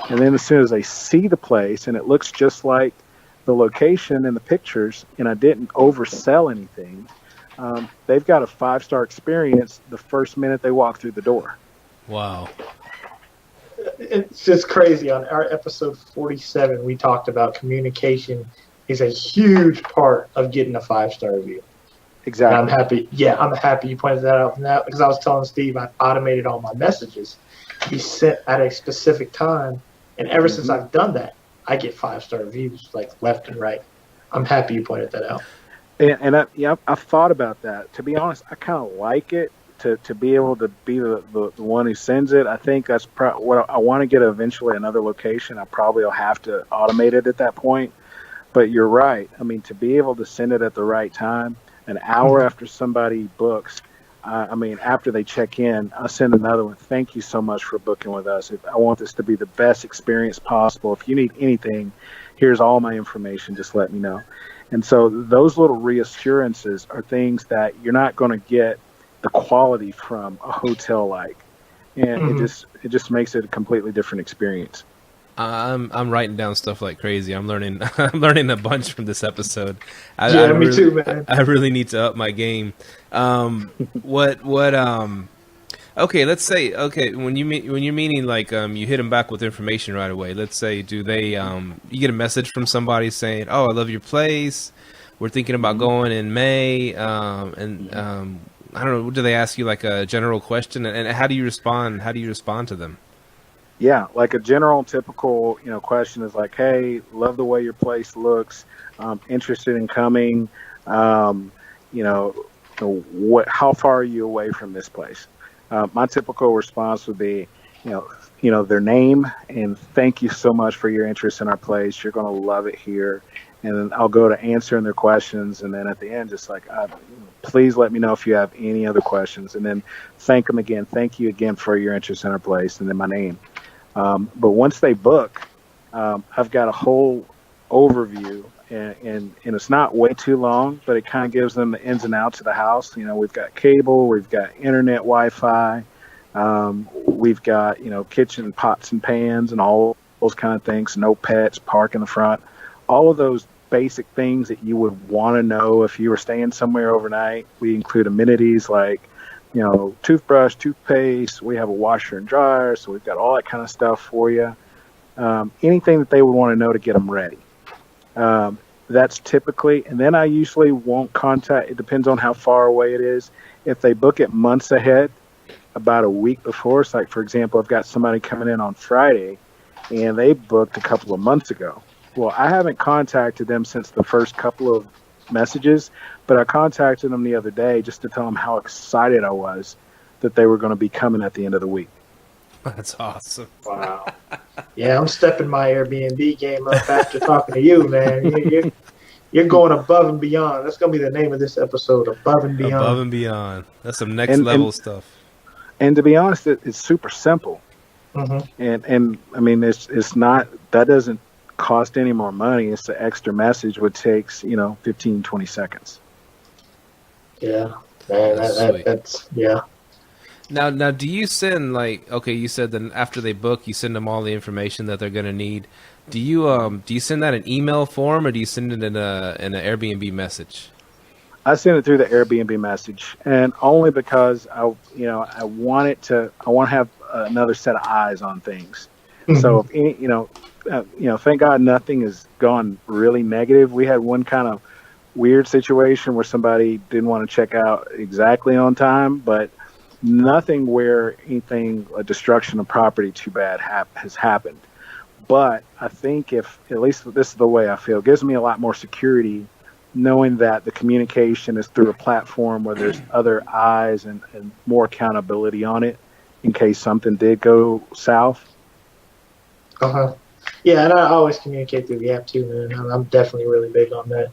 S1: And then as soon as they see the place and it looks just like the location and the pictures, and I didn't oversell anything, they've got a 5-star experience the first minute they walk through the door.
S3: Wow.
S4: It's just crazy. On our episode 47, we talked about communication is a huge part of getting a 5-star review.
S1: Exactly.
S4: And I'm happy. Yeah, I'm happy you pointed that out now, because I was telling Steve I automated all my messages. He sent at a specific time, and ever since I've done that, I get 5-star reviews like left and right. I'm happy you pointed that out.
S1: I've thought about that. To be honest, I kind of like it to be able to be the one who sends it. I think that's what I want to get eventually another location. I probably will have to automate it at that point. But you're right. I mean, to be able to send it at the right time, an hour after somebody books, I mean, after they check in, I'll send another one. Thank you so much for booking with us. I want this to be the best experience possible. If you need anything, here's all my information. Just let me know. And so those little reassurances are things that you're not going to get the quality from a hotel like, and it just makes it a completely different experience.
S3: I'm writing down stuff like crazy. I'm learning a bunch from this episode.
S4: Me too, man.
S3: I really need to up my game. Okay, let's say when you're meaning like you hit them back with information right away. Let's say do they you get a message from somebody saying, "Oh, I love your place. We're thinking about going in May." I don't know. Do they ask you like a general question, and how do you respond? How do you respond to them?
S1: Yeah, like a general typical, question is like, "Hey, love the way your place looks. Interested in coming. How far are you away from this place?" My typical response would be, their name and thank you so much for your interest in our place. You're going to love it here. And then I'll go to answering their questions. And then at the end, just like, please let me know if you have any other questions. And then thank them again. Thank you again for your interest in our place. And then my name. But once they book, I've got a whole overview. And it's not way too long, but it kind of gives them the ins and outs of the house. We've got cable, we've got internet, Wi-Fi, we've got, kitchen pots and pans and all those kind of things, no pets, park in the front, all of those basic things that you would want to know if you were staying somewhere overnight. We include amenities like, toothbrush, toothpaste, we have a washer and dryer, so we've got all that kind of stuff for you. Anything that they would want to know to get them ready. That's typically, and then I usually won't contact, it depends on how far away it is. If they book it months ahead, about a week before, it's like, for example, I've got somebody coming in on Friday and they booked a couple of months ago. Well, I haven't contacted them since the first couple of messages, but I contacted them the other day just to tell them how excited I was that they were going to be coming at the end of the week.
S3: That's awesome.
S4: Wow. Yeah, I'm stepping my Airbnb game up after talking to you, man. You're going above and beyond. That's going to be the name of this episode, Above and Beyond.
S3: Above and Beyond. That's some next level stuff.
S1: And to be honest, it's super simple.
S4: Mm-hmm.
S1: And I mean, it's not, that doesn't cost any more money. It's the extra message, which takes, 15, 20 seconds.
S4: Yeah, man, that's yeah.
S3: Now, do you send you said that after they book, you send them all the information that they're going to need. Do you send that in email form or do you send it in an Airbnb message?
S1: I send it through the Airbnb message, and only because I want to have another set of eyes on things. Mm-hmm. So if thank God nothing has gone really negative. We had one kind of weird situation where somebody didn't want to check out exactly on time, but nothing where a destruction of property too bad has happened. But I think if, at least this is the way I feel, it gives me a lot more security knowing that the communication is through a platform where there's other eyes and more accountability on it in case something did go south.
S4: Uh-huh. Yeah, and I always communicate through the app too, man. I'm definitely really big on that.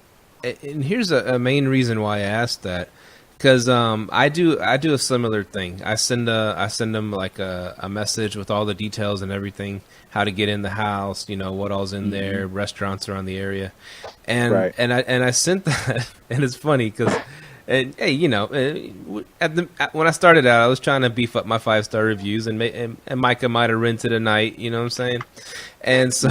S3: And here's a main reason why I asked that. Because I do a similar thing. I send them like a message with all the details and everything, how to get in the house, what all's in there, restaurants around the area, and
S1: right.
S3: and I sent that, and it's funny because, hey, when I started out, I was trying to beef up my 5-star reviews, and Micah might have rented a night, you know what I'm saying, and so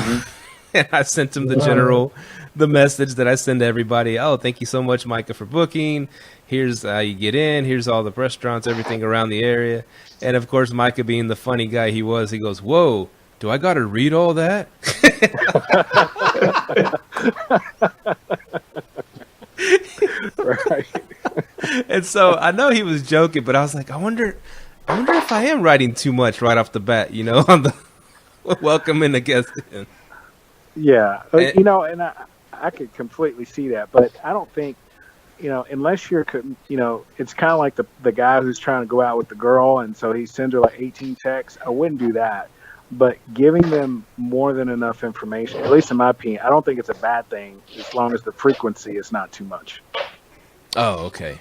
S3: and I sent him the message that I send to everybody. Oh, thank you so much, Micah, for booking. Here's how you get in. Here's all the restaurants, everything around the area. And, of course, Micah being the funny guy he was, he goes, whoa, do I got to read all that?
S1: Right.
S3: And so I know he was joking, but I was like, I wonder if I am writing too much right off the bat, on the welcoming a guest in.
S1: Yeah. And I could completely see that, but I don't think, unless it's kind of like the guy who's trying to go out with the girl, and so he sends her like 18 texts. I wouldn't do that, but giving them more than enough information, at least in my opinion, I don't think it's a bad thing as long as the frequency is not too much.
S3: Oh, okay.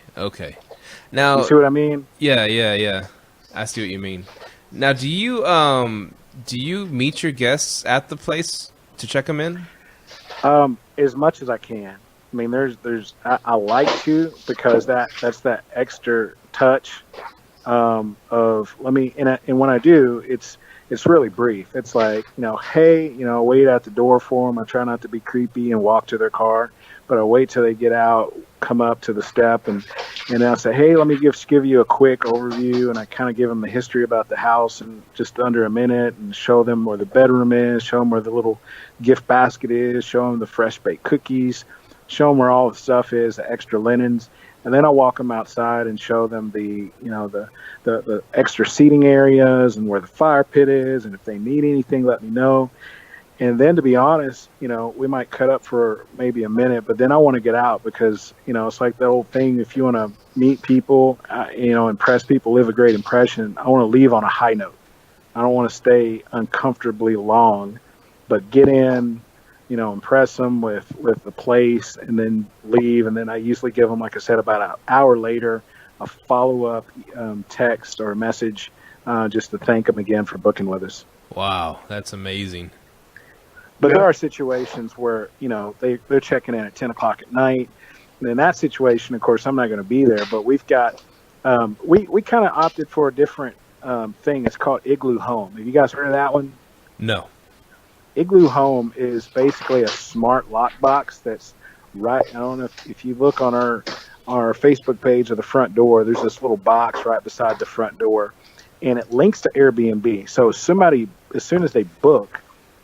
S3: Now,
S1: You see what I mean?
S3: yeah. I see what you mean. Now, do you meet your guests at the place to check them in?
S1: As much as I can. I mean, I like to, because that's that extra touch of let me, and when I do, it's really brief. It's like, hey, wait at the door for them. I try not to be creepy and walk to their car, but I wait till they get out, come up to the step, and I'll say, hey, let me give you a quick overview, and I kind of give them the history about the house in just under a minute, and show them where the bedroom is, show them where the little gift basket is, show them the fresh baked cookies, show them where all the stuff is, the extra linens, and then I'll walk them outside and show them the extra seating areas and where the fire pit is, and if they need anything, let me know. And then, to be honest, we might cut up for maybe a minute, but then I want to get out, because, it's like the old thing. If you want to meet people, impress people, leave a great impression, I want to leave on a high note. I don't want to stay uncomfortably long, but get in, impress them with the place, and then leave. And then I usually give them, like I said, about an hour later, a follow-up text or a message just to thank them again for booking with us.
S3: Wow, that's amazing.
S1: But there are situations where, they're checking in at 10 o'clock at night. And in that situation, of course, I'm not going to be there. But we've got, we kind of opted for a different thing. It's called Igloo Home. Have you guys heard of that one?
S3: No.
S1: Igloo Home is basically a smart lockbox that's right. I don't know if you look on our Facebook page of the front door, there's this little box right beside the front door, and it links to Airbnb. So somebody, as soon as they book,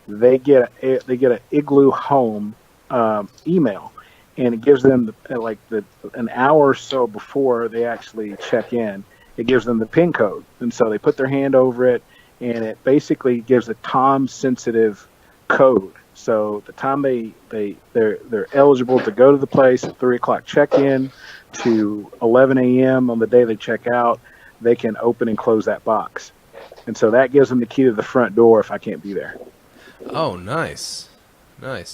S1: they get an Igloo Home email, and it gives them an hour or so before they actually check in. It gives them the PIN code, and so they put their hand over it, and it basically gives a time-sensitive code. So the time they're eligible to go to the place at 3 o'clock check-in to 11 a.m. on the day they check out, they can open and close that box, and so that gives them the key to the front door if I can't be there.
S3: Oh, nice. So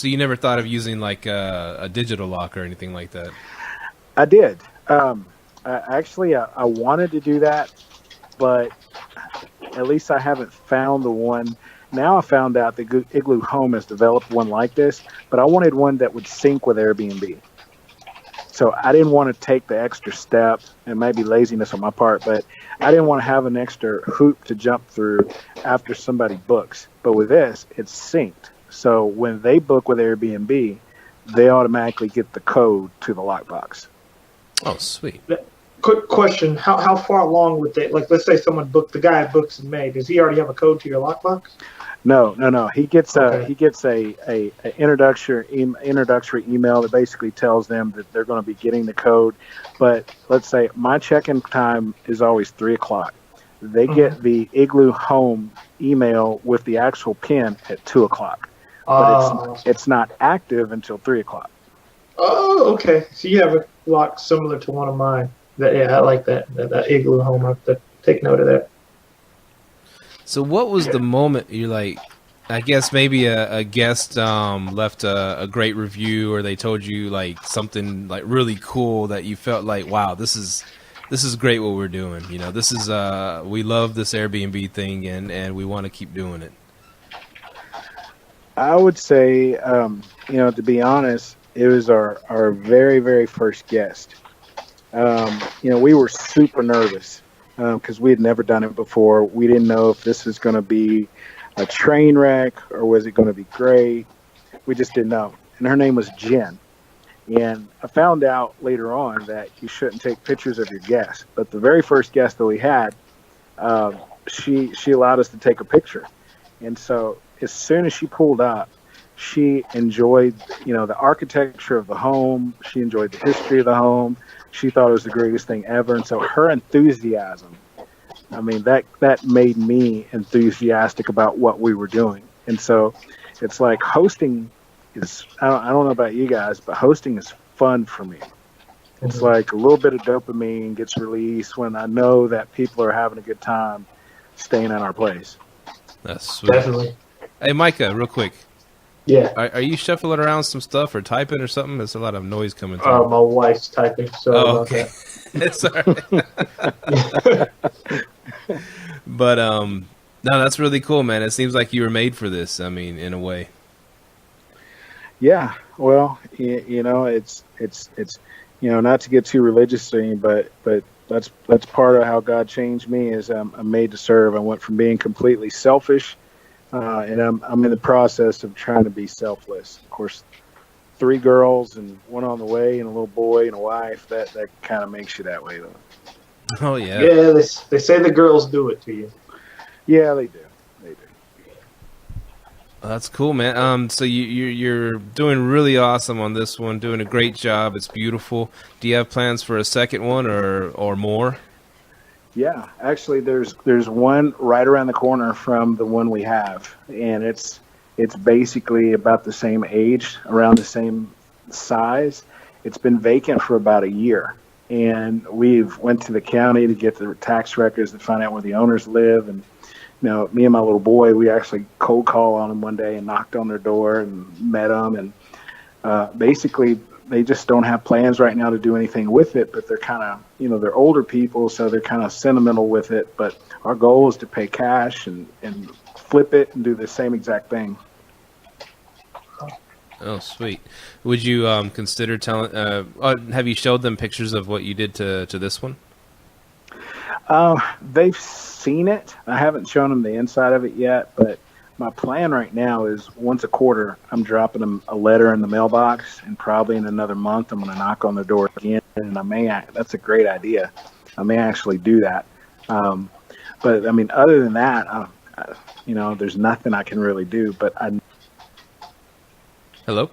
S3: you never thought of using like a digital lock or anything like that?
S1: I did. I wanted to do that, but at least I haven't found the one. Now I found out that Igloo Home has developed one like this, but I wanted one that would sync with Airbnb. So I didn't want to take the extra step, and maybe laziness on my part, but I didn't want to have an extra hoop to jump through after somebody books. But with this, it's synced. So when they book with Airbnb, they automatically get the code to the lockbox.
S3: Oh, sweet.
S4: Quick question: How far along would they? Like, let's say someone booked, the guy books in May. Does he already have a code to your lockbox?
S1: No. He gets
S4: Okay.
S1: a introductory email that basically tells them that they're going to be getting the code. But let's say my check-in time is always 3 o'clock. They get the Igloo Home email with the actual PIN at 2 o'clock, but it's not active until 3 o'clock.
S4: Oh, okay. So you have a lock similar to one of mine. I like that Igloo Home. I have to take note of that.
S3: So what was the moment you're like, I guess maybe a guest left a great review, or they told you like something like really cool that you felt like, wow, this is great what we're doing. This is we love this Airbnb thing, and we want to keep doing it.
S1: I would say, to be honest, it was our very, very first guest. We were super nervous because we had never done it before. We didn't know if this was going to be a train wreck or was it going to be great. We just didn't know. And her name was Jen. And I found out later on that you shouldn't take pictures of your guests. But the very first guest that we had, she allowed us to take a picture. And so as soon as she pulled up, she enjoyed, the architecture of the home. She enjoyed the history of the home. She thought it was the greatest thing ever. And so her enthusiasm, that made me enthusiastic about what we were doing. And so it's like hosting is, I don't know about you guys, but hosting is fun for me. It's like a little bit of dopamine gets released when I know that people are having a good time staying in our place.
S3: That's sweet.
S4: Definitely.
S3: Hey, Micah, real quick.
S4: Yeah.
S3: Are you shuffling around some stuff or typing or something? There's a lot of noise coming through.
S4: My wife's typing. Sorry about
S3: okay.
S4: that.
S3: It's all right. But no, that's really cool, man. It seems like you were made for this. I mean, in a way.
S1: Yeah. Well, you know, it's you know, not to get too religious thing, but that's part of how God changed me. Is I'm made to serve. I went from being completely selfish, and I'm in the process of trying to be selfless. Of course, 3 girls and 1 on the way, and a little boy and a wife. That kind of makes you that way, though.
S3: Oh yeah.
S4: Yeah, they say the girls do it to you.
S1: Yeah, they do. They do.
S3: Well, that's cool, man. So you're doing really awesome on this one. Doing a great job. It's beautiful. Do you have plans for a second one or more?
S1: Yeah, actually, there's one right around the corner from the one we have, and it's basically about the same age, around the same size. It's been vacant for about a year, and we've went to the county to get the tax records to find out where the owners live. And you know, me and my little boy, we actually cold call on them one day and knocked on their door and met them, and basically they just don't have plans right now to do anything with it, but they're kind of, you know, they're older people, so they're kind of sentimental with it. But our goal is to pay cash and flip it and do the same exact thing.
S3: Oh, sweet. Would you consider telling? Have you showed them pictures of what you did to this one?
S1: They've seen it. I haven't shown them the inside of it yet, but my plan right now is once a quarter, I'm dropping them a letter in the mailbox, and probably in another month, I'm going to knock on the door again. And that's a great idea. I may actually do that. But I mean, other than that, you know, there's nothing I can really do. But
S3: Hello?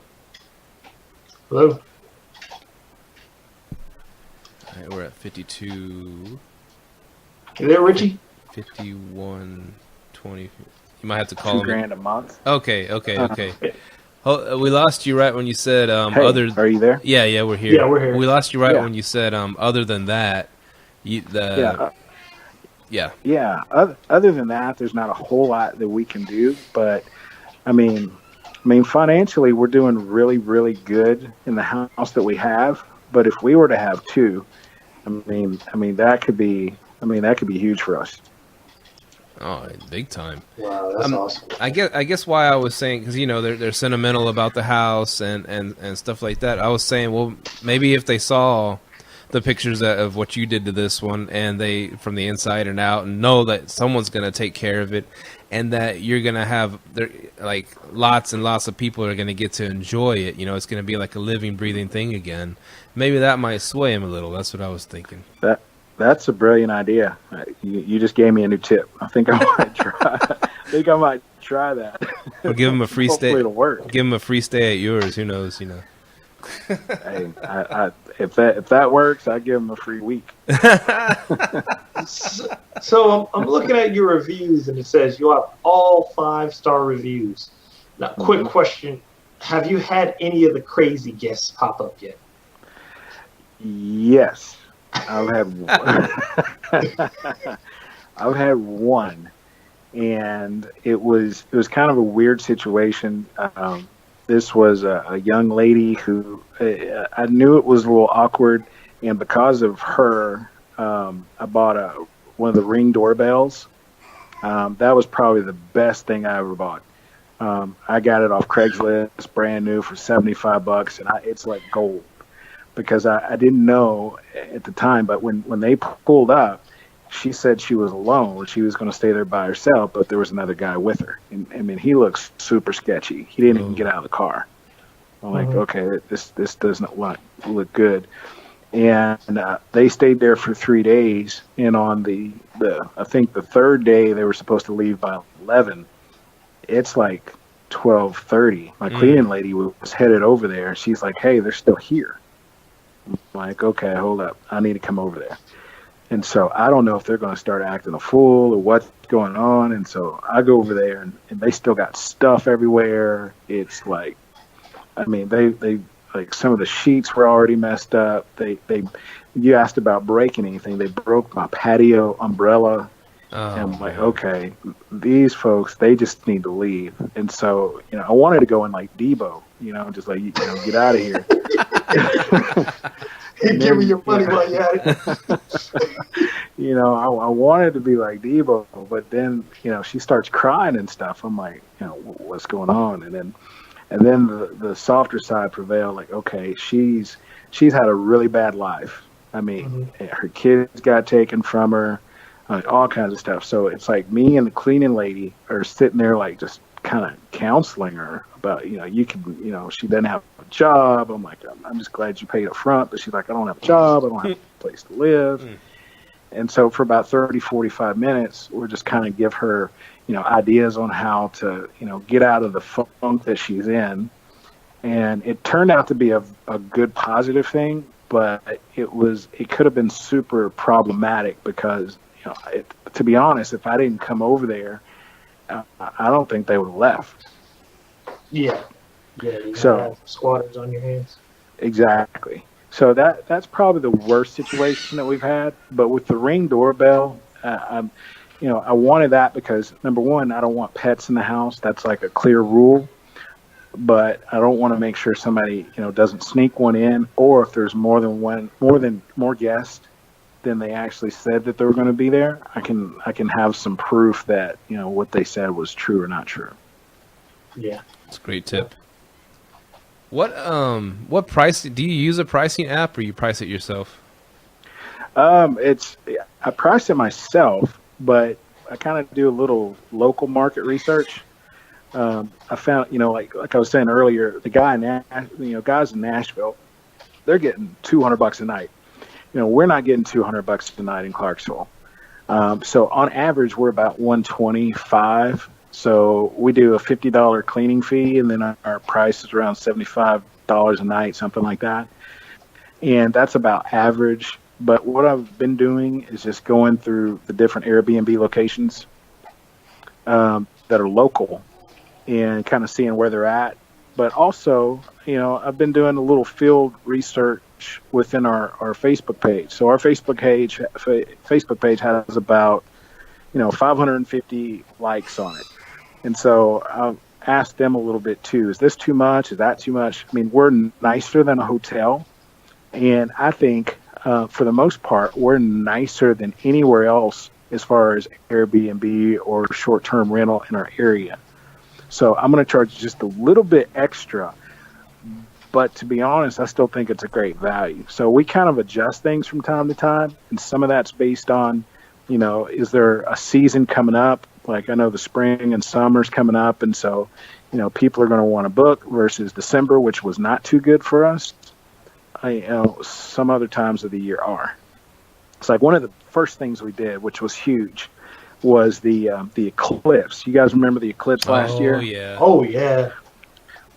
S4: Hello?
S3: All right, we're at 52.
S4: You there, Richie?
S3: 51, 20. You might have to call him.
S1: $2,000 a month.
S3: Okay. Oh, we lost you right when you said
S1: Hey,
S3: other.
S1: are you there?
S3: Yeah, we're here.
S4: Yeah, we're here.
S3: We lost you right
S1: Yeah.
S3: when you said other than that. Yeah.
S1: Other than that, there's not a whole lot that we can do. But I mean, financially, we're doing really, really good in the house that we have. But if we were to have 2, I mean that could be huge for us.
S3: Oh, big time.
S4: Wow, that's awesome.
S3: I guess why I was saying, because you know they're sentimental about the house and stuff like that. I was saying, well, maybe if they saw the pictures of what you did to this one, and they from the inside and out, and know that someone's gonna take care of it, and that you're gonna have like lots and lots of people are gonna get to enjoy it. You know, it's gonna be like a living, breathing thing again. Maybe that might sway him a little. That's what I was thinking.
S1: That's a brilliant idea. You just gave me a new tip. I think I might try that.
S3: Or give him a free stay.
S1: Hopefully it'll work.
S3: Give him a free stay at yours. Who knows? You know.
S1: Hey, if that works, I give him a free week.
S4: So I'm looking at your reviews, and it says you have all 5-star reviews. Now, quick question: have you had any of the crazy guests pop up yet?
S1: Yes. I've had one, and it was kind of a weird situation. This was a young lady who I knew it was a little awkward, and because of her, I bought one of the Ring doorbells. That was probably the best thing I ever bought. I got it off Craigslist, brand new, for $75, and it's like gold. Because I didn't know at the time, but when they pulled up, she said she was alone. She was going to stay there by herself, but there was another guy with her. And I mean, he looks super sketchy. He didn't even get out of the car. I'm like, okay, this doesn't look good. And they stayed there for 3 days. And on the I think the 3rd day, they were supposed to leave by 11. It's like 12:30. My cleaning lady was headed over there. She's like, hey, they're still here. I'm like, okay, hold up. I need to come over there. And so I don't know if they're going to start acting a fool or what's going on. And so I go over there, and they still got stuff everywhere. It's like, I mean, they like some of the sheets were already messed up. You asked about breaking anything. They broke my patio umbrella. And I'm like, okay, these folks, they just need to leave. And so, I wanted to go in like Debo, just like, get out of here.
S4: Give me your money while you're at it.
S1: I wanted to be like Debo, but then, she starts crying and stuff. I'm like, what's going on? And then the softer side prevailed. Like, okay, she's had a really bad life. I mean, her kids got taken from her. All kinds of stuff. So it's like me and the cleaning lady are sitting there like just kind of counseling her about, you can, she doesn't have a job. I'm like, I'm just glad you paid up front. But she's like, I don't have a job. I don't have a place to live. And so for about 30, 45 minutes, we're just kind of give her, ideas on how to, get out of the funk that she's in. And it turned out to be a good positive thing, but it could have been super problematic because, to be honest, if I didn't come over there, I don't think they would have left.
S4: Yeah. You
S1: so
S4: have squatters on your hands.
S1: Exactly. So that's probably the worst situation that we've had. But with the Ring doorbell, I wanted that because number one, I don't want pets in the house. That's like a clear rule. But I don't want to make sure somebody doesn't sneak one in, or if there's more guests than they actually said that they were going to be there, I can have some proof that what they said was true or not true.
S4: Yeah,
S3: that's a great tip. What price do you use? A pricing app or you price it yourself?
S1: I price it myself, but I kind of do a little local market research. I found like I was saying earlier, the guys in Nashville, they're getting $200 a night. We're not getting $200 a night in Clarksville. So on average, we're about $125. So we do a $50 cleaning fee, and then our price is around $75 a night, something like that. And that's about average. But what I've been doing is just going through the different Airbnb locations that are local and kind of seeing where they're at. But also, I've been doing a little field research within our Facebook page. So our Facebook page has about 550 likes on it. And so I've asked them a little bit too. Is this too much? Is that too much? I mean, we're nicer than a hotel. And I think for the most part, we're nicer than anywhere else as far as Airbnb or short-term rental in our area. So I'm going to charge just a little bit extra. But to be honest, I still think it's a great value. So we kind of adjust things from time to time. And some of that's based on, is there a season coming up? Like I know the spring and summer's coming up. And so, people are going to want to book versus December, which was not too good for us. Some other times of the year are. It's like one of the first things we did, which was huge, was the eclipse. You guys remember the eclipse last year?
S4: Oh yeah.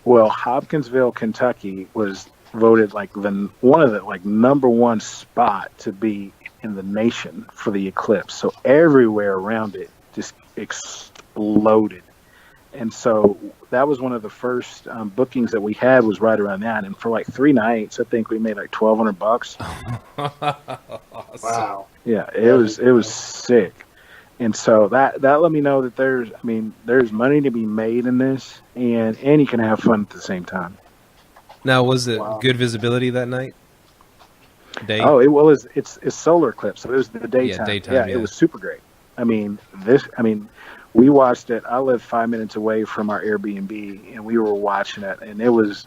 S1: Well, Hopkinsville, Kentucky was voted like one of the number one spot to be in the nation for the eclipse. So everywhere around it just exploded. And so that was one of the first bookings that we had was right around that. And for like 3 nights, I think we made like $1,200.
S4: Wow.
S1: Yeah, it was sick. And so that let me know that there's money to be made in this, and you can have fun at the same time.
S3: Now, was it good visibility that night? Day?
S1: Oh, it's solar eclipse, so it was the daytime.
S3: Yeah, daytime.
S1: Yeah, it was super great. We watched it. I live 5 minutes away from our Airbnb, and we were watching it, and it was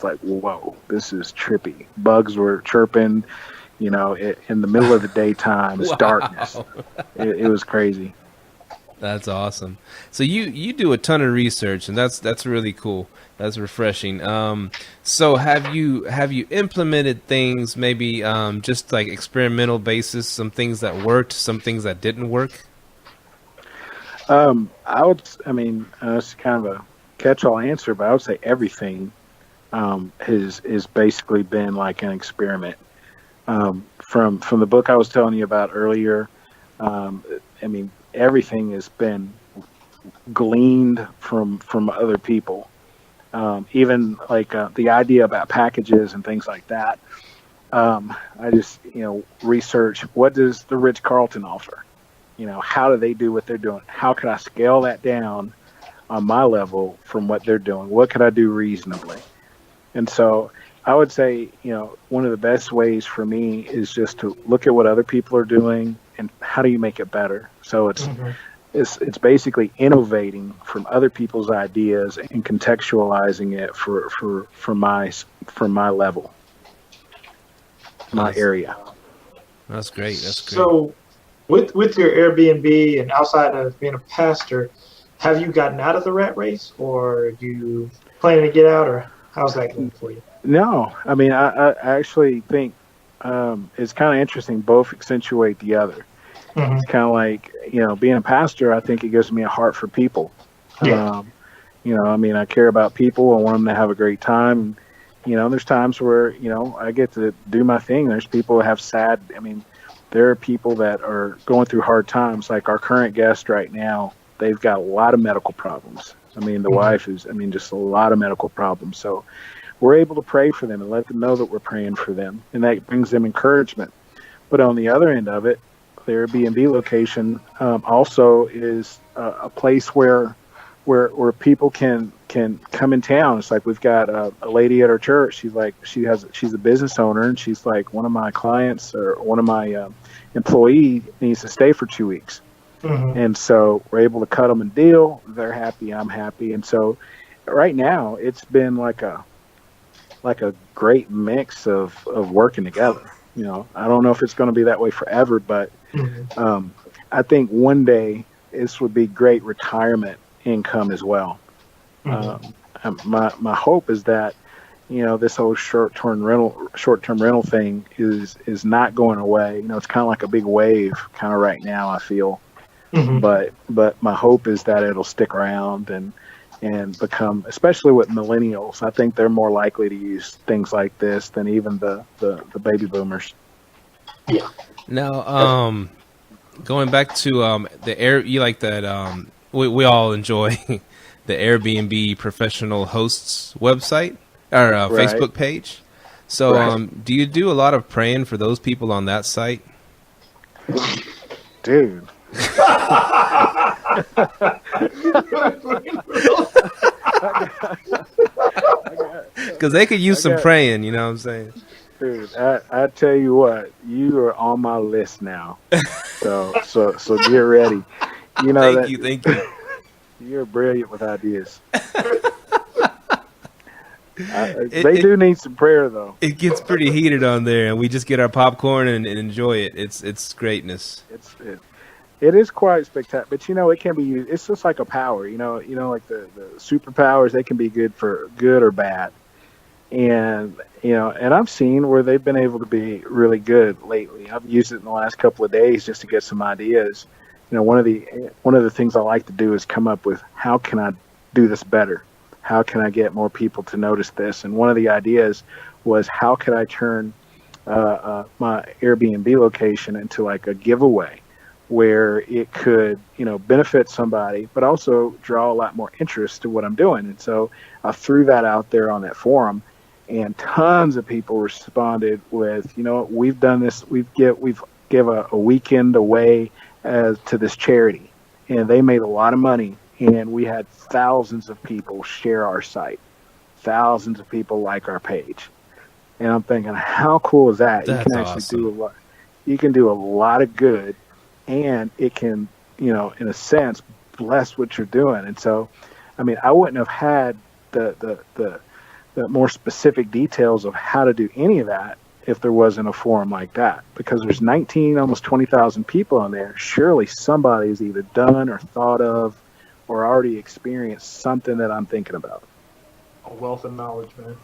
S1: like, whoa, this is trippy. Bugs were chirping. In the middle of the daytime, it's darkness. It was crazy.
S3: That's awesome. So you do a ton of research, and that's really cool. That's refreshing. So have you implemented things maybe just like experimental basis, some things that worked, some things that didn't work?
S1: It's kind of a catch-all answer, but I would say everything has basically been like an experiment. From the book I was telling you about earlier, I mean, everything has been gleaned from other people. Even like the idea about packages and things like that. I just research, what does the Ritz Carlton offer? How do they do what they're doing? How could I scale that down on my level from what they're doing? What could I do reasonably? And so I would say, one of the best ways for me is just to look at what other people are doing and how do you make it better. So it's basically innovating from other people's ideas and contextualizing it for my level, my area.
S3: That's great. That's great.
S4: So, with your Airbnb and outside of being a pastor, have you gotten out of the rat race, or are you planning to get out, or how's that going for you?
S1: No, I mean, I actually think it's kind of interesting. Both accentuate the other. It's kind of like, being a pastor, I think it gives me a heart for people.
S4: Yeah.
S1: I mean, I care about people. I want them to have a great time. There's times where, I get to do my thing. There's people who have there are people that are going through hard times. Like our current guest right now, they've got a lot of medical problems. I mean, the wife is, just a lot of medical problems. So we're able to pray for them and let them know that we're praying for them. And that brings them encouragement. But on the other end of it, the Airbnb location also is a place where people can come in town. It's like we've got a lady at our church. She's a business owner, and she's like, one of my clients or one of my employee needs to stay for 2 weeks. And so we're able to cut them a deal. They're happy, I'm happy. And so right now it's been like a great mix of working together. I don't know if it's going to be that way forever, but I think one day this would be great retirement income as well. My hope is that this whole short-term rental thing is not going away. It's kind of like a big wave kind of right now, I feel. But my hope is that it'll stick around and become, especially with millennials, I think they're more likely to use things like this than even the baby boomers.
S4: Yeah.
S3: Now, going back to the air, you like that? We all enjoy the Airbnb professional hosts website or
S1: Right.
S3: Facebook page. So,
S1: Right.
S3: Do you do a lot of praying for those people on that site?
S1: Dude.
S3: Because they could use some praying, you know what I'm saying?
S1: Dude, I tell you what, you are on my list now. So get ready.
S3: Thank you.
S1: You're brilliant with ideas. They do need some prayer, though.
S3: It gets pretty heated on there, and we just get our popcorn and enjoy it. It's greatness.
S1: It is quite spectacular, but it can be used. It's just like a power, like the superpowers. They can be good for good or bad, and and I've seen where they've been able to be really good lately. I've used it in the last couple of days just to get some ideas. One of the things I like to do is come up with, how can I do this better? How can I get more people to notice this? And one of the ideas was, how could I turn my Airbnb location into like a giveaway, where it could, benefit somebody, but also draw a lot more interest to what I'm doing. And so I threw that out there on that forum, and tons of people responded with, we've done this. We've give a weekend away to this charity, and they made a lot of money. And we had thousands of people share our site, thousands of people like our page. And I'm thinking, how cool is that?
S3: That's
S1: you can actually
S3: awesome.
S1: do a lot. You can do a lot of good, and it can, in a sense, bless what you're doing. And so, I wouldn't have had the more specific details of how to do any of that if there wasn't a forum like that, because there's almost 20,000 people on there. Surely somebody's either done or thought of or already experienced something that I'm thinking about.
S4: A wealth of knowledge, man.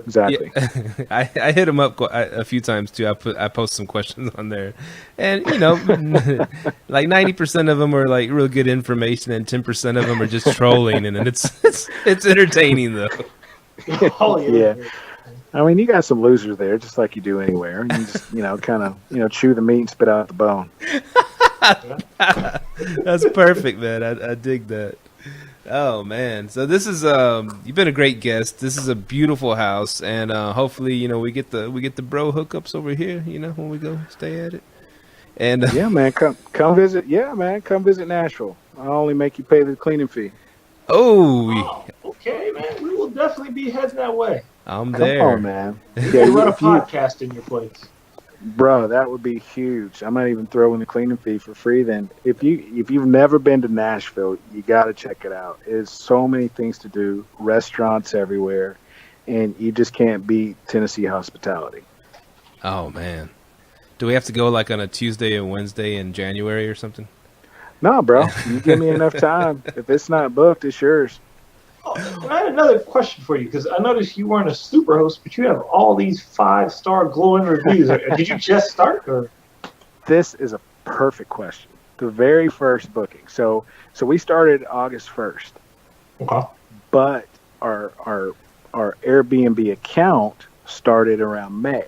S1: Exactly.
S3: Yeah. I hit him up a few times too. I post some questions on there, and like 90% of them are like real good information, and 10% of them are just trolling, and it's entertaining though.
S4: Oh
S1: Yeah.
S4: yeah.
S1: I mean, you got some losers there, just like you do anywhere. You just, kind of, chew the meat and spit out the bone.
S3: That's perfect, man. I dig that. Oh man, so this is you've been a great guest. This is a beautiful house, and hopefully we get the bro hookups over here. When we go stay at it. And
S1: Yeah, man, come visit. Yeah, man, come visit Nashville. I'll only make you pay the cleaning fee.
S3: oh,
S4: Oh, okay, man. We will definitely be heading that way.
S3: I'm
S1: Come
S3: there.
S1: on, man.
S4: We
S1: Yeah,
S4: can run a
S1: if you,
S4: podcast in your place.
S1: bro, that would be huge. I might even throw in the cleaning fee for free. Then, if you've never been to Nashville, you got to check it out. It's so many things to do, restaurants everywhere, and you just can't beat Tennessee hospitality.
S3: Oh man, do we have to go like on a Tuesday and Wednesday in January or something?
S1: No, bro, you give me enough time. If it's not booked, it's yours.
S4: Oh, and I had another question for you because I noticed you weren't a super host, but you have all these 5-star glowing reviews. Did you just start? Or?
S1: This is a perfect question. The very first booking. So we started August 1st,
S4: Okay.
S1: but our Airbnb account started around May.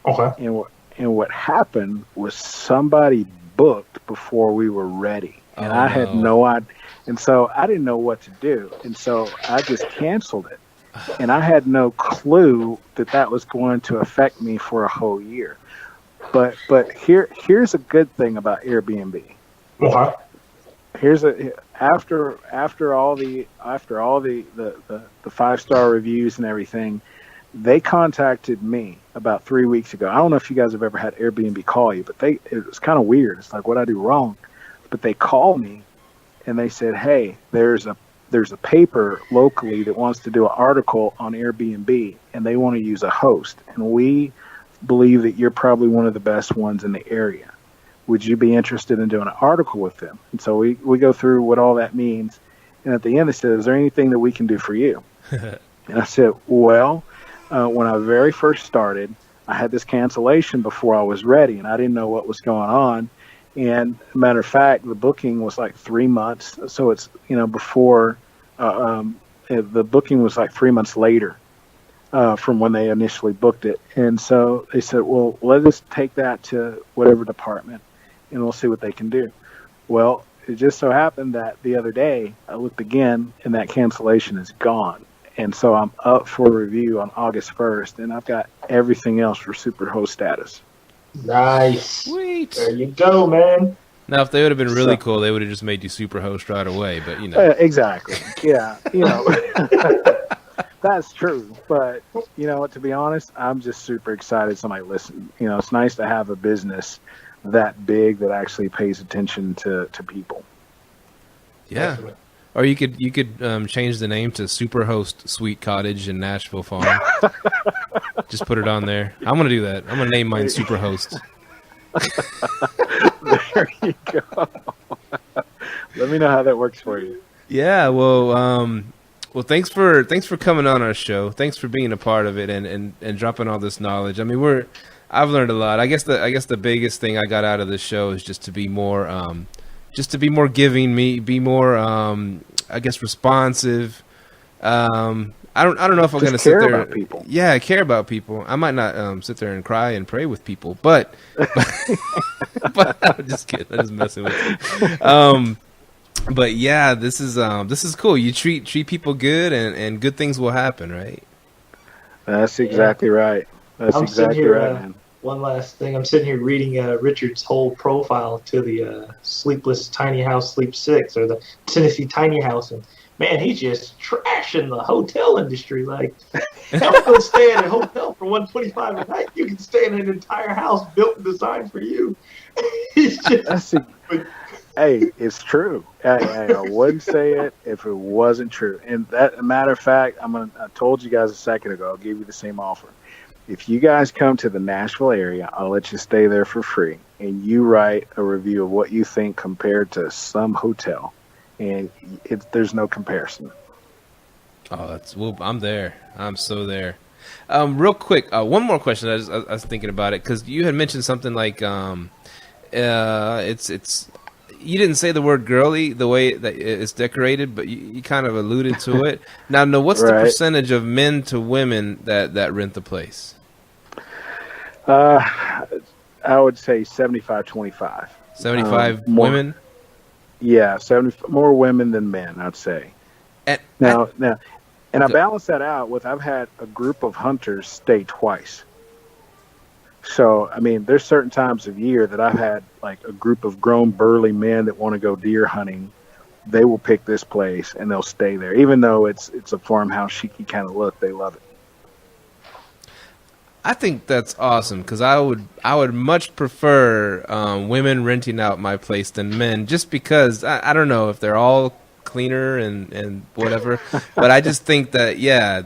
S4: Okay.
S1: And what happened was somebody booked before we were ready, and
S3: Oh,
S1: I had
S3: no.
S1: no idea. And so I didn't know what to do, and so I just canceled it. And I had no clue that was going to affect me for a whole year. But here's a good thing about Airbnb.
S4: Okay.
S1: After all the 5-star reviews and everything, they contacted me about 3 weeks ago. I don't know if you guys have ever had Airbnb call you, but it was kind of weird. It's like, what I do wrong? But they called me and they said, hey, there's a paper locally that wants to do an article on Airbnb, and they want to use a host, and we believe that you're probably one of the best ones in the area. Would you be interested in doing an article with them? And so we go through what all that means, and at the end they said, is there anything that we can do for you? And I said, well, when I very first started, I had this cancellation before I was ready, and I didn't know what was going on. And matter of fact, the booking was like 3 months. So it's, before the booking was like 3 months later from when they initially booked it. And so they said, well, let us take that to whatever department and we'll see what they can do. Well, it just so happened that the other day I looked again and that cancellation is gone. And so I'm up for review on August 1st, and I've got everything else for superhost status.
S4: Nice.
S3: Sweet.
S4: There you go, man.
S3: Now, if they would have been really
S1: So-
S3: cool, they would have just made you super host right away. But
S1: Exactly. Yeah. That's true. But, to be honest, I'm just super excited somebody listened. It's nice to have a business that big that actually pays attention to people.
S3: yeah.
S4: Definitely.
S3: Or you could change the name to Superhost Sweet Cottage in Nashville Farm. Just put it on there. I'm gonna do that. I'm gonna name mine Superhost.
S1: There you go. Let me know how that works for you.
S3: Yeah. Well, thanks for coming on our show. Thanks for being a part of it and dropping all this knowledge. I mean, I've learned a lot. I guess the biggest thing I got out of this show is just to be more giving, be more I guess responsive. I don't know if I'm
S1: Just
S3: gonna sit
S1: care
S3: there.
S1: about people.
S3: Yeah, I care about people. I might not sit there and cry and pray with people, but but I'm just kidding. I'm just messing with you. But yeah, this is cool. You treat people good, and good things will happen, right?
S1: That's exactly right. That's
S4: I'm sitting
S1: exactly
S4: here,
S1: right, man.
S4: One last thing. I'm sitting here reading Richard's whole profile to the Sleepless Tiny House Sleep 6 or the Tennessee Tiny House. And man, he's just trashing the hotel industry. Like, don't go stay at a hotel for $125 a night. You can stay in an entire house built and designed for you. He's just,
S1: That's Hey, it's true. I wouldn't say it if it wasn't true. And that, matter of fact, I told you guys a second ago, I'll give you the same offer. If you guys come to the Nashville area, I'll let you stay there for free, and you write a review of what you think compared to some hotel, and there's no comparison.
S3: Oh, I'm there. I'm so there. Real quick, one more question. I was thinking about it because you had mentioned something like it's you didn't say the word girly the way that it's decorated, but you kind of alluded to it. Now, what's the percentage of men to women that rent the place?
S1: I would say 75-25.
S3: 75 women?
S1: Yeah, 70 more women than men, I'd say. And I balance that out with I've had a group of hunters stay twice. So, I mean, there's certain times of year that I've had like a group of grown burly men that want to go deer hunting. They will pick this place and they'll stay there. Even though it's a farmhouse chic kind of look, they love it.
S3: I think that's awesome because I would much prefer women renting out my place than men, just because I don't know if they're all cleaner and whatever, but I just think that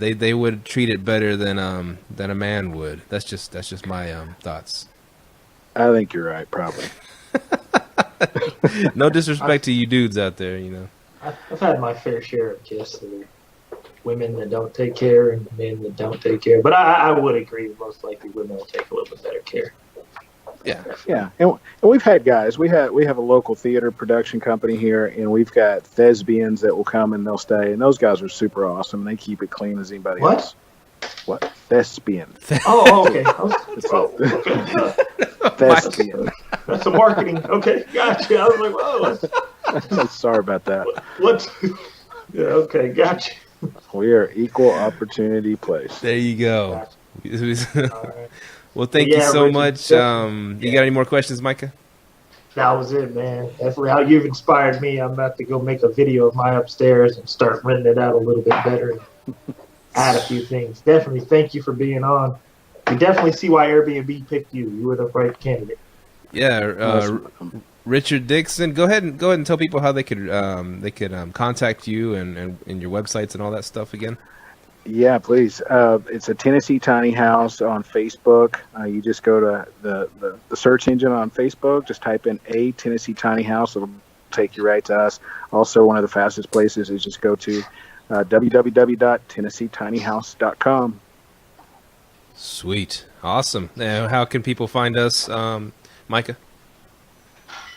S3: they would treat it better than a man would. That's just my thoughts.
S1: I think you're right, probably.
S3: No disrespect to you dudes out there, you know.
S4: I've had my fair share of guests that are women that don't take care and men that don't take care. But I would agree, most likely women will take a little bit better care.
S1: Yeah, and we've had guys. We have a local theater production company here, and we've got thespians that will come and they'll stay. And those guys are super awesome. They keep it clean as anybody else. What? Thespian.
S4: Oh, okay.
S1: Thespian.
S4: That's a marketing. Okay, gotcha. I was like, whoa.
S1: Sorry about that.
S4: What? Yeah, okay, gotcha.
S1: We are equal opportunity place.
S3: There you go.
S4: Gotcha. All right.
S3: Well, thank you so Richard, much. You got any more questions, Micah?
S4: That was it, man. Definitely how you've inspired me. I'm about to go make a video of my upstairs and start renting it out a little bit better and add a few things. Definitely thank you for being on. We definitely see why Airbnb picked you. You were the right candidate.
S3: Yeah, Richard Dixon. Go ahead and tell people how they could contact you and your websites and all that stuff again.
S1: Yeah, please. It's a Tennessee tiny house on Facebook. You just go to the search engine on Facebook. Just type in a Tennessee tiny house. It'll take you right to us. Also, one of the fastest places is just go to www.tennesseetinyhouse.com.
S3: Sweet. Awesome. How can people find us, Micah?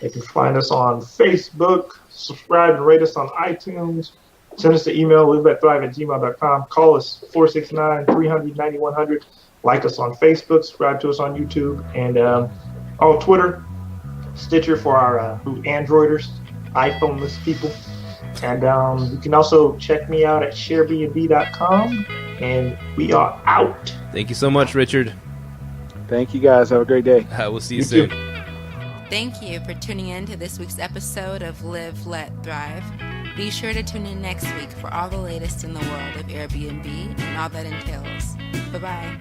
S4: They can find us on Facebook, subscribe and rate us on iTunes, send us an email, liveletthrive@gmail.com, call us 469-300-9100, like us on Facebook, subscribe to us on YouTube, and Twitter, Stitcher for our Androiders, iPhone-less people. And you can also check me out at sharebnb.com, and we are out.
S3: Thank you so much, Richard.
S1: Thank you, guys. Have a great day.
S3: We'll see you soon.
S2: Thank you for tuning in to this week's episode of Live, Let, Thrive. Be sure to tune in next week for all the latest in the world of Airbnb and all that entails. Bye-bye.